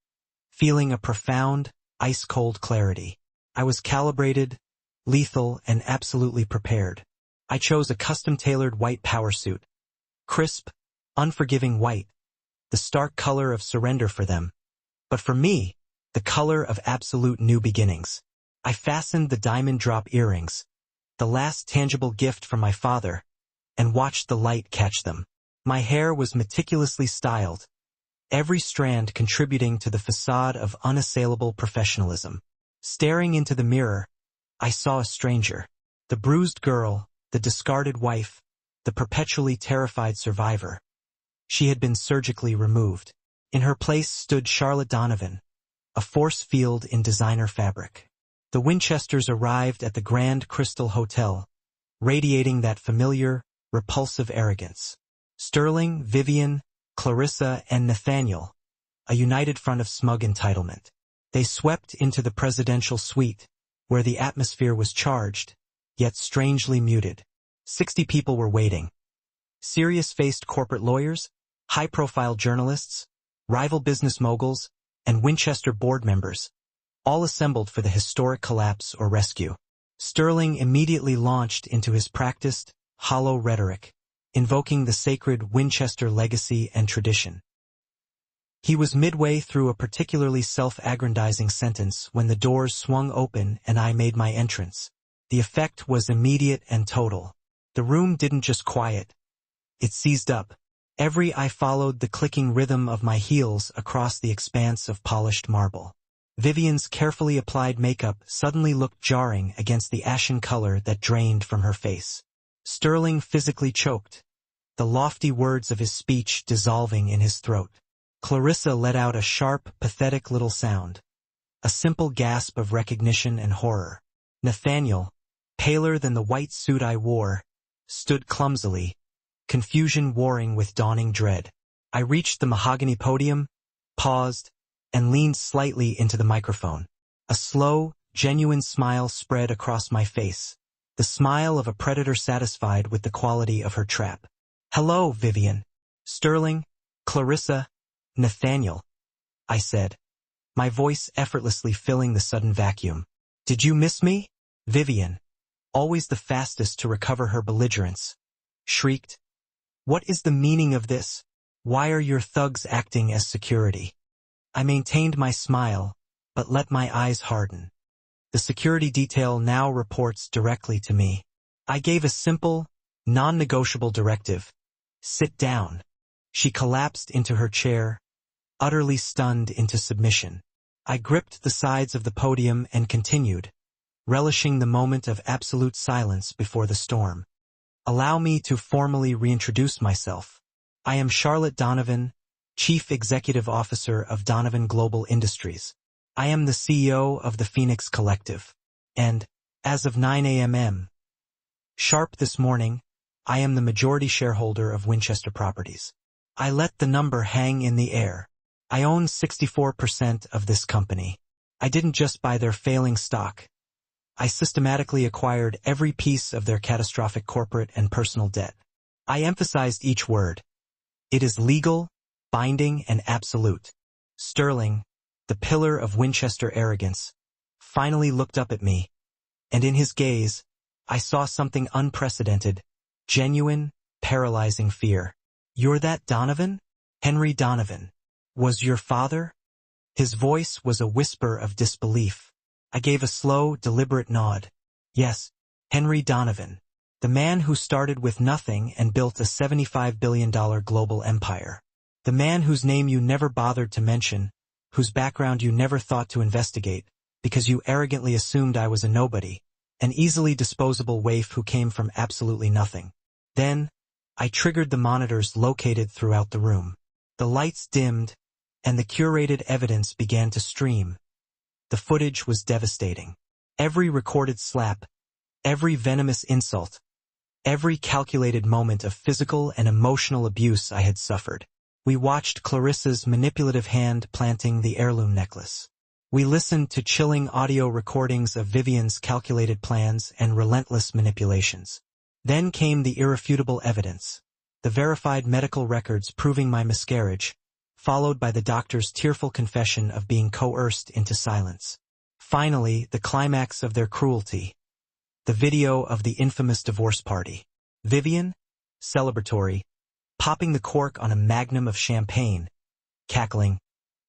feeling a profound, ice-cold clarity. I was calibrated, lethal, and absolutely prepared. I chose a custom-tailored white power suit, crisp, unforgiving white, the stark color of surrender for them. But for me, the color of absolute new beginnings. I fastened the diamond drop earrings, the last tangible gift from my father, and watched the light catch them. My hair was meticulously styled, every strand contributing to the facade of unassailable professionalism. Staring into the mirror, I saw a stranger. The bruised girl, the discarded wife, the perpetually terrified survivor. She had been surgically removed. In her place stood Charlotte Donovan, a force field in designer fabric. The Winchesters arrived at the Grand Crystal Hotel, radiating that familiar, repulsive arrogance. Sterling, Vivian, Clarissa, and Nathaniel, a united front of smug entitlement. They swept into the presidential suite, where the atmosphere was charged, yet strangely muted. 60 people were waiting. Serious-faced corporate lawyers, high-profile journalists, rival business moguls, and Winchester board members, all assembled for the historic collapse or rescue. Sterling immediately launched into his practiced, hollow rhetoric, invoking the sacred Winchester legacy and tradition. He was midway through a particularly self-aggrandizing sentence when the doors swung open and I made my entrance. The effect was immediate and total. The room didn't just quiet. It seized up. Every eye followed the clicking rhythm of my heels across the expanse of polished marble. Vivian's carefully applied makeup suddenly looked jarring against the ashen color that drained from her face. Sterling physically choked, the lofty words of his speech dissolving in his throat. Clarissa let out a sharp, pathetic little sound. A simple gasp of recognition and horror. Nathaniel, paler than the white suit I wore, stood clumsily, confusion warring with dawning dread. I reached the mahogany podium, paused, and leaned slightly into the microphone. A slow, genuine smile spread across my face, the smile of a predator satisfied with the quality of her trap. "Hello, Vivian. Sterling, Clarissa, Nathaniel," I said, my voice effortlessly filling the sudden vacuum. "Did you miss me?" Vivian, always the fastest to recover her belligerence, shrieked. "What is the meaning of this? Why are your thugs acting as security?" I maintained my smile, but let my eyes harden. The security detail now reports directly to me. I gave a simple, non-negotiable directive. "Sit down." She collapsed into her chair, utterly stunned into submission. I gripped the sides of the podium and continued, relishing the moment of absolute silence before the storm. "Allow me to formally reintroduce myself. I am Charlotte Donovan, Chief Executive Officer of Donovan Global Industries. I am the CEO of the Phoenix Collective. And, as of 9 a.m. sharp this morning, I am the majority shareholder of Winchester Properties. I let the number hang in the air. I own 64% of this company. I didn't just buy their failing stock. I systematically acquired every piece of their catastrophic corporate and personal debt. I emphasized each word. It is legal, binding, and absolute. Sterling, the pillar of Winchester arrogance, finally looked up at me, and in his gaze, I saw something unprecedented, genuine, paralyzing fear. "You're that Donovan? Henry Donovan. Was your father?" His voice was a whisper of disbelief. I gave a slow, deliberate nod. "Yes, Henry Donovan. The man who started with nothing and built a $75 billion global empire. The man whose name you never bothered to mention, whose background you never thought to investigate, because you arrogantly assumed I was a nobody, an easily disposable waif who came from absolutely nothing." Then, I triggered the monitors located throughout the room. The lights dimmed, and the curated evidence began to stream. The footage was devastating. Every recorded slap, every venomous insult, every calculated moment of physical and emotional abuse I had suffered. We watched Clarissa's manipulative hand planting the heirloom necklace. We listened to chilling audio recordings of Vivian's calculated plans and relentless manipulations. Then came the irrefutable evidence, the verified medical records proving my miscarriage, followed by the doctor's tearful confession of being coerced into silence. Finally, the climax of their cruelty, the video of the infamous divorce party. Vivian, celebratory, popping the cork on a magnum of champagne, cackling,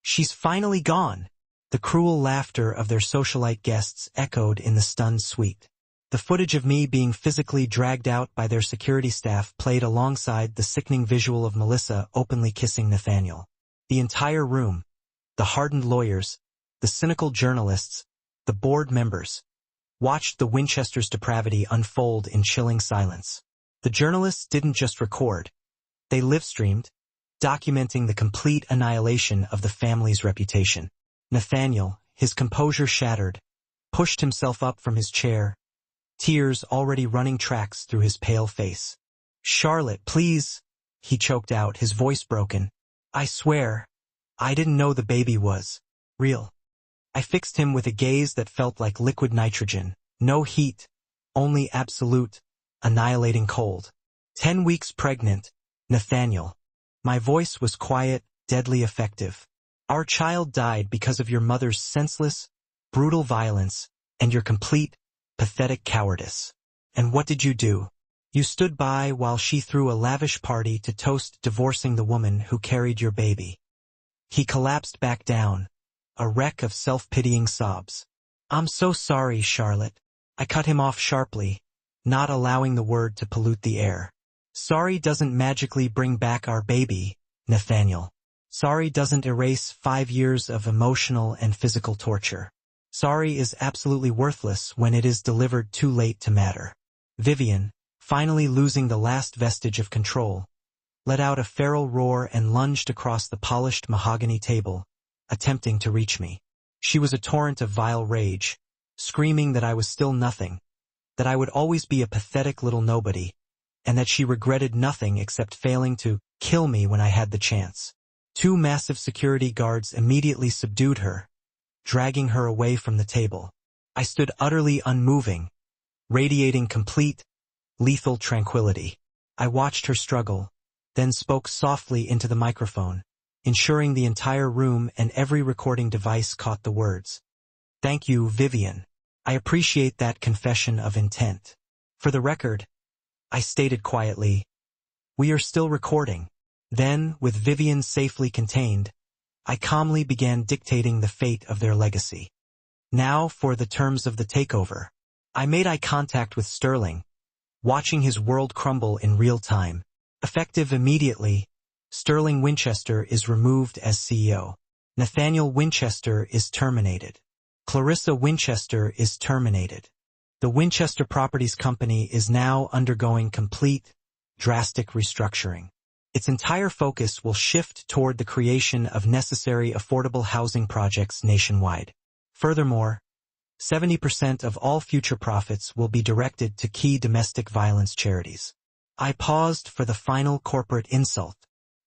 "She's finally gone!" The cruel laughter of their socialite guests echoed in the stunned suite. The footage of me being physically dragged out by their security staff played alongside the sickening visual of Melissa openly kissing Nathaniel. The entire room, the hardened lawyers, the cynical journalists, the board members, watched the Winchester's depravity unfold in chilling silence. The journalists didn't just record. They live-streamed, documenting the complete annihilation of the family's reputation. Nathaniel, his composure shattered, pushed himself up from his chair, tears already running tracks through his pale face. "Charlotte, please," he choked out, his voice broken. "I swear, I didn't know the baby was real." I fixed him with a gaze that felt like liquid nitrogen. No heat, only absolute, annihilating cold. 10 weeks pregnant, Nathaniel. My voice was quiet, deadly effective. "Our child died because of your mother's senseless, brutal violence, and your complete, pathetic cowardice. And what did you do? You stood by while she threw a lavish party to toast divorcing the woman who carried your baby. He collapsed back down, a wreck of self-pitying sobs. I'm so sorry, Charlotte. I cut him off sharply, not allowing the word to pollute the air. Sorry doesn't magically bring back our baby, Nathaniel. Sorry doesn't erase 5 years of emotional and physical torture. Sorry is absolutely worthless when it is delivered too late to matter. Vivian, finally losing the last vestige of control, let out a feral roar and lunged across the polished mahogany table, attempting to reach me. She was a torrent of vile rage, screaming that I was still nothing, that I would always be a pathetic little nobody, and that she regretted nothing except failing to kill me when I had the chance. 2 massive security guards immediately subdued her, dragging her away from the table. I stood utterly unmoving, radiating complete, lethal tranquility. I watched her struggle, then spoke softly into the microphone, ensuring the entire room and every recording device caught the words. Thank you, Vivian. I appreciate that confession of intent. For the record, I stated quietly, we are still recording. Then, with Vivian safely contained, I calmly began dictating the fate of their legacy. Now for the terms of the takeover. I made eye contact with Sterling, watching his world crumble in real time. Effective immediately, Sterling Winchester is removed as CEO. Nathaniel Winchester is terminated. Clarissa Winchester is terminated. The Winchester Properties Company is now undergoing complete, drastic restructuring. Its entire focus will shift toward the creation of necessary affordable housing projects nationwide. Furthermore, 70% of all future profits will be directed to key domestic violence charities. I paused for the final corporate insult,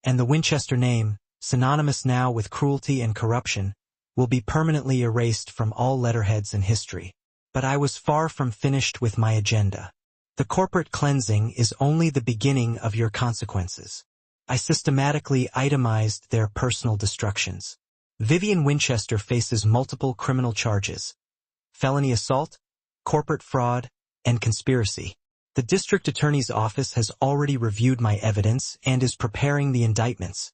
and the Winchester name, synonymous now with cruelty and corruption, will be permanently erased from all letterheads in history. But I was far from finished with my agenda. The corporate cleansing is only the beginning of your consequences. I systematically itemized their personal destructions. Vivian Winchester faces multiple criminal charges: felony assault, corporate fraud, and conspiracy. The district attorney's office has already reviewed my evidence and is preparing the indictments.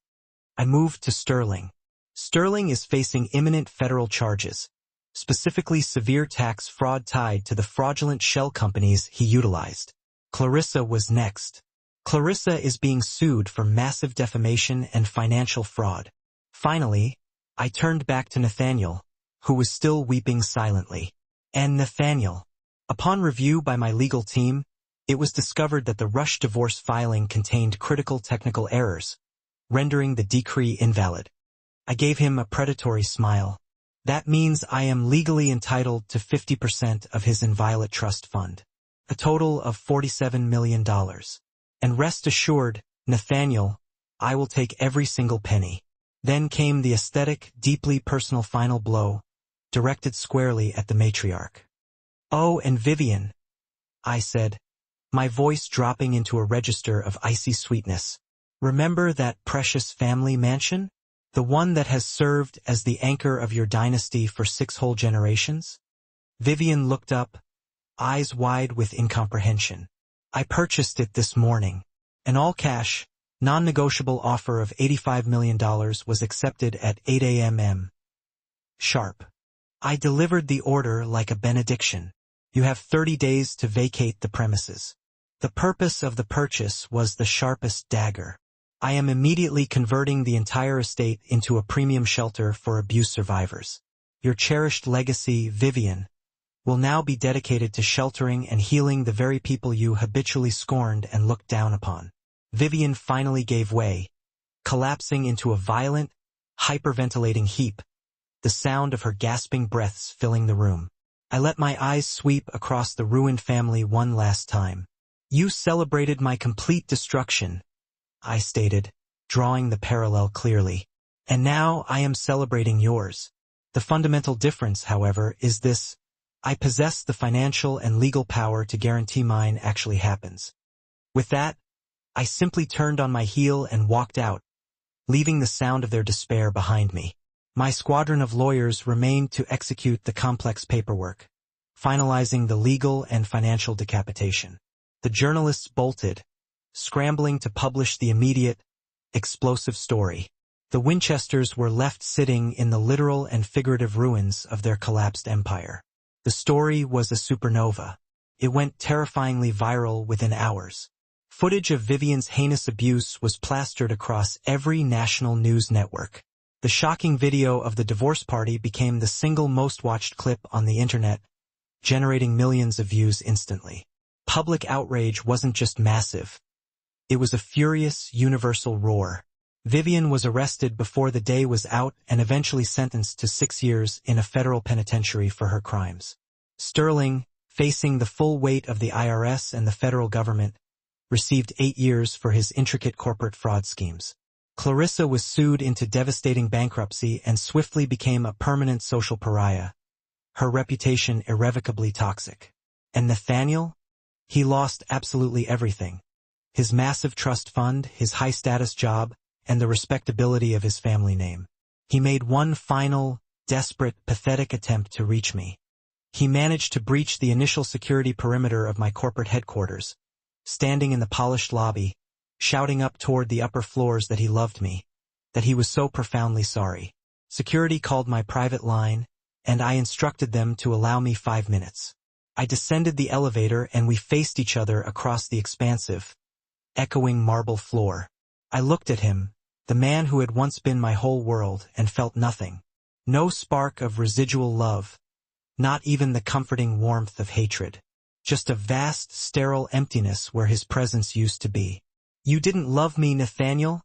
I moved to Sterling. Sterling is facing imminent federal charges, specifically severe tax fraud tied to the fraudulent shell companies he utilized. Clarissa was next. Clarissa is being sued for massive defamation and financial fraud. Finally, I turned back to Nathaniel, who was still weeping silently. And Nathaniel. Upon review by my legal team, it was discovered that the Rush divorce filing contained critical technical errors, rendering the decree invalid. I gave him a predatory smile. That means I am legally entitled to 50% of his inviolate trust fund, a total of $47 million. And rest assured, Nathaniel, I will take every single penny. Then came the aesthetic, deeply personal final blow, directed squarely at the matriarch. Oh, and Vivian, I said, my voice dropping into a register of icy sweetness. Remember that precious family mansion? The one that has served as the anchor of your dynasty for 6 whole generations? Vivian looked up, eyes wide with incomprehension. I purchased it this morning. An all-cash, non-negotiable offer of $85 million was accepted at 8 a.m. sharp. I delivered the order like a benediction. You have 30 days to vacate the premises. The purpose of the purchase was the sharpest dagger. I am immediately converting the entire estate into a premium shelter for abuse survivors. Your cherished legacy, Vivian, will now be dedicated to sheltering and healing the very people you habitually scorned and looked down upon. Vivian finally gave way, collapsing into a violent, hyperventilating heap, the sound of her gasping breaths filling the room. I let my eyes sweep across the ruined family one last time. You celebrated my complete destruction, I stated, drawing the parallel clearly. And now I am celebrating yours. The fundamental difference, however, is this: I possess the financial and legal power to guarantee mine actually happens. With that, I simply turned on my heel and walked out, leaving the sound of their despair behind me. My squadron of lawyers remained to execute the complex paperwork, finalizing the legal and financial decapitation. The journalists bolted, scrambling to publish the immediate, explosive story. The Winchesters were left sitting in the literal and figurative ruins of their collapsed empire. The story was a supernova. It went terrifyingly viral within hours. Footage of Vivian's heinous abuse was plastered across every national news network. The shocking video of the divorce party became the single most watched clip on the internet, generating millions of views instantly. Public outrage wasn't just massive. It was a furious, universal roar. Vivian was arrested before the day was out and eventually sentenced to 6 years in a federal penitentiary for her crimes. Sterling, facing the full weight of the IRS and the federal government, received 8 years for his intricate corporate fraud schemes. Clarissa was sued into devastating bankruptcy and swiftly became a permanent social pariah, her reputation irrevocably toxic. And Nathaniel? He lost absolutely everything. His massive trust fund, his high-status job, and the respectability of his family name. He made one final, desperate, pathetic attempt to reach me. He managed to breach the initial security perimeter of my corporate headquarters, standing in the polished lobby, shouting up toward the upper floors that he loved me, that he was so profoundly sorry. Security called my private line, and I instructed them to allow me 5 minutes. I descended the elevator and we faced each other across the expansive, echoing marble floor. I looked at him, the man who had once been my whole world, and felt nothing. No spark of residual love, not even the comforting warmth of hatred. Just a vast, sterile emptiness where his presence used to be. "You didn't love me, Nathaniel,"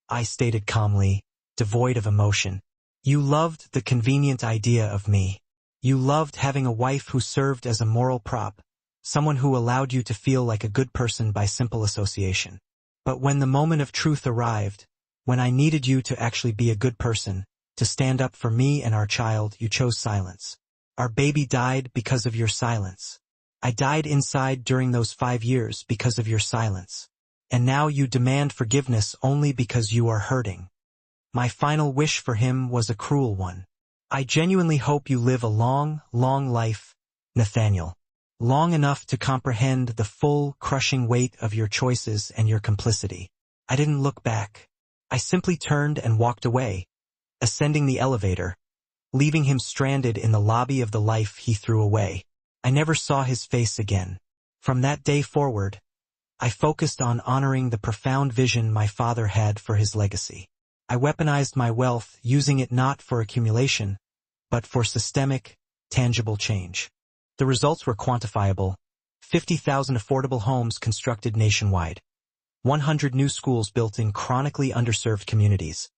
I stated calmly, devoid of emotion. "You loved the convenient idea of me. You loved having a wife who served as a moral prop, someone who allowed you to feel like a good person by simple association. But when the moment of truth arrived, when I needed you to actually be a good person, to stand up for me and our child, you chose silence. Our baby died because of your silence. I died inside during those 5 years because of your silence. And now you demand forgiveness only because you are hurting." My final wish for him was a cruel one. "I genuinely hope you live a long, long life, Nathaniel. Long enough to comprehend the full, crushing weight of your choices and your complicity." I didn't look back. I simply turned and walked away, ascending the elevator, leaving him stranded in the lobby of the life he threw away. I never saw his face again. From that day forward, I focused on honoring the profound vision my father had for his legacy. I weaponized my wealth, using it not for accumulation, but for systemic, tangible change. The results were quantifiable: 50,000 affordable homes constructed nationwide, 100 new schools built in chronically underserved communities,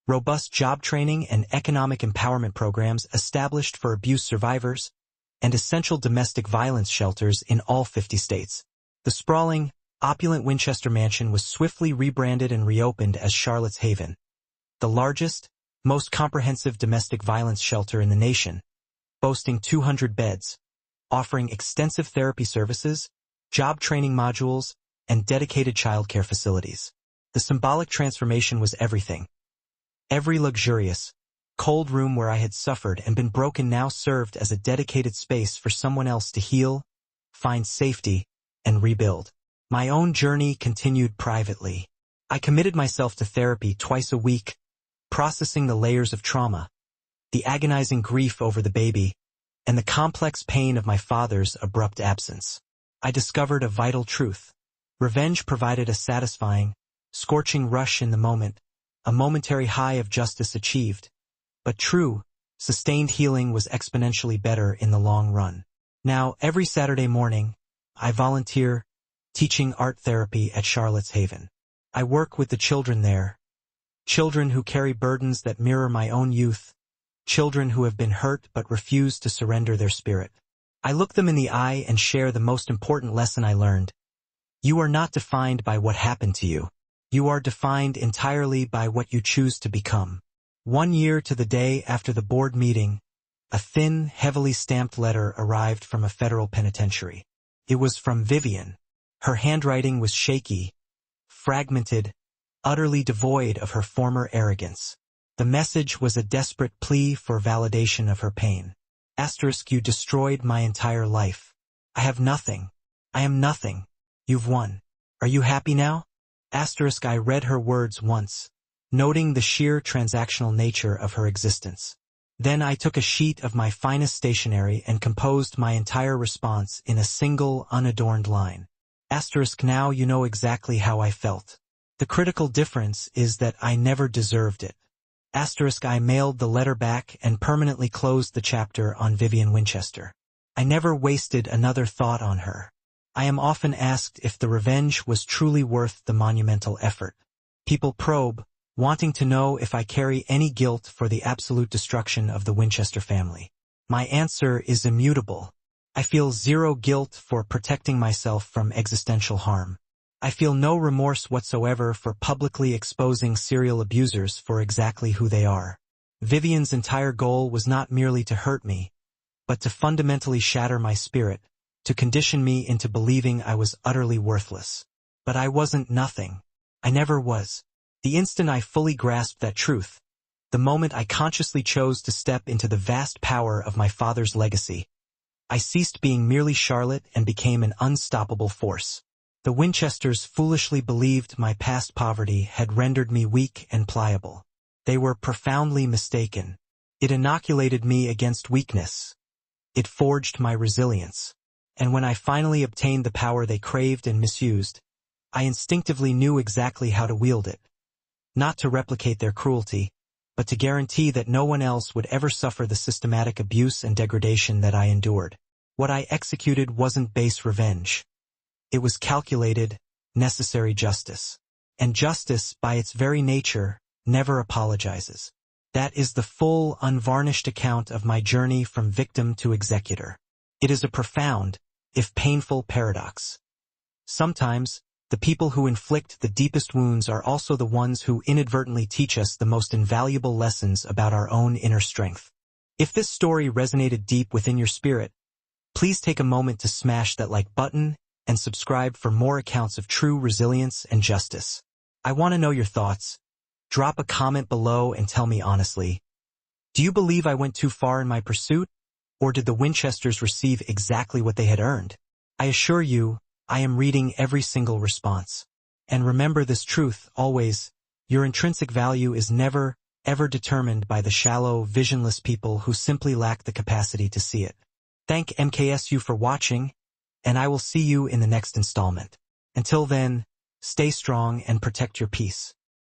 robust job training and economic empowerment programs established for abuse survivors, and essential domestic violence shelters in all 50 states. The sprawling, opulent Winchester mansion was swiftly rebranded and reopened as Charlotte's Haven, the largest, most comprehensive domestic violence shelter in the nation, boasting 200 beds, offering extensive therapy services, job training modules, and dedicated childcare facilities. The symbolic transformation was everything. Every luxurious, cold room where I had suffered and been broken now served as a dedicated space for someone else to heal, find safety, and rebuild. My own journey continued privately. I committed myself to therapy twice a week, processing the layers of trauma, the agonizing grief over the baby, and the complex pain of my father's abrupt absence. I discovered a vital truth. Revenge provided a satisfying, scorching rush in the moment, a momentary high of justice achieved. But true, sustained healing was exponentially better in the long run. Now, every Saturday morning, I volunteer, teaching art therapy at Charlotte's Haven. I work with the children there, children who carry burdens that mirror my own youth, children who have been hurt but refuse to surrender their spirit. I look them in the eye and share the most important lesson I learned. You are not defined by what happened to you. You are defined entirely by what you choose to become. 1 year to the day after the board meeting, a thin, heavily stamped letter arrived from a federal penitentiary. It was from Vivian. Her handwriting was shaky, fragmented, utterly devoid of her former arrogance. The message was a desperate plea for validation of her pain. *, you destroyed my entire life. I have nothing. I am nothing. You've won. Are you happy now? I read her words once, noting the sheer transactional nature of her existence. Then I took a sheet of my finest stationery and composed my entire response in a single, unadorned line. Now you know exactly how I felt. The critical difference is that I never deserved it. I mailed the letter back and permanently closed the chapter on Vivian Winchester. I never wasted another thought on her. I am often asked if the revenge was truly worth the monumental effort. People probe, wanting to know if I carry any guilt for the absolute destruction of the Winchester family. My answer is immutable. I feel zero guilt for protecting myself from existential harm. I feel no remorse whatsoever for publicly exposing serial abusers for exactly who they are. Vivian's entire goal was not merely to hurt me, but to fundamentally shatter my spirit, to condition me into believing I was utterly worthless. But I wasn't nothing. I never was. The instant I fully grasped that truth, the moment I consciously chose to step into the vast power of my father's legacy, I ceased being merely Charlotte and became an unstoppable force. The Winchesters foolishly believed my past poverty had rendered me weak and pliable. They were profoundly mistaken. It inoculated me against weakness. It forged my resilience. And when I finally obtained the power they craved and misused, I instinctively knew exactly how to wield it. Not to replicate their cruelty, but to guarantee that no one else would ever suffer the systematic abuse and degradation that I endured. What I executed wasn't base revenge. It was calculated, necessary justice. And justice, by its very nature, never apologizes. That is the full, unvarnished account of my journey from victim to executor. It is a profound, if painful, paradox. Sometimes, the people who inflict the deepest wounds are also the ones who inadvertently teach us the most invaluable lessons about our own inner strength. If this story resonated deep within your spirit, please take a moment to smash that like button and subscribe for more accounts of true resilience and justice. I want to know your thoughts. Drop a comment below and tell me honestly. Do you believe I went too far in my pursuit, or did the Winchesters receive exactly what they had earned? I assure you, I am reading every single response. And remember this truth, always, your intrinsic value is never, ever determined by the shallow, visionless people who simply lack the capacity to see it. Thank MKSU for watching, and I will see you in the next installment. Until then, stay strong and protect your peace.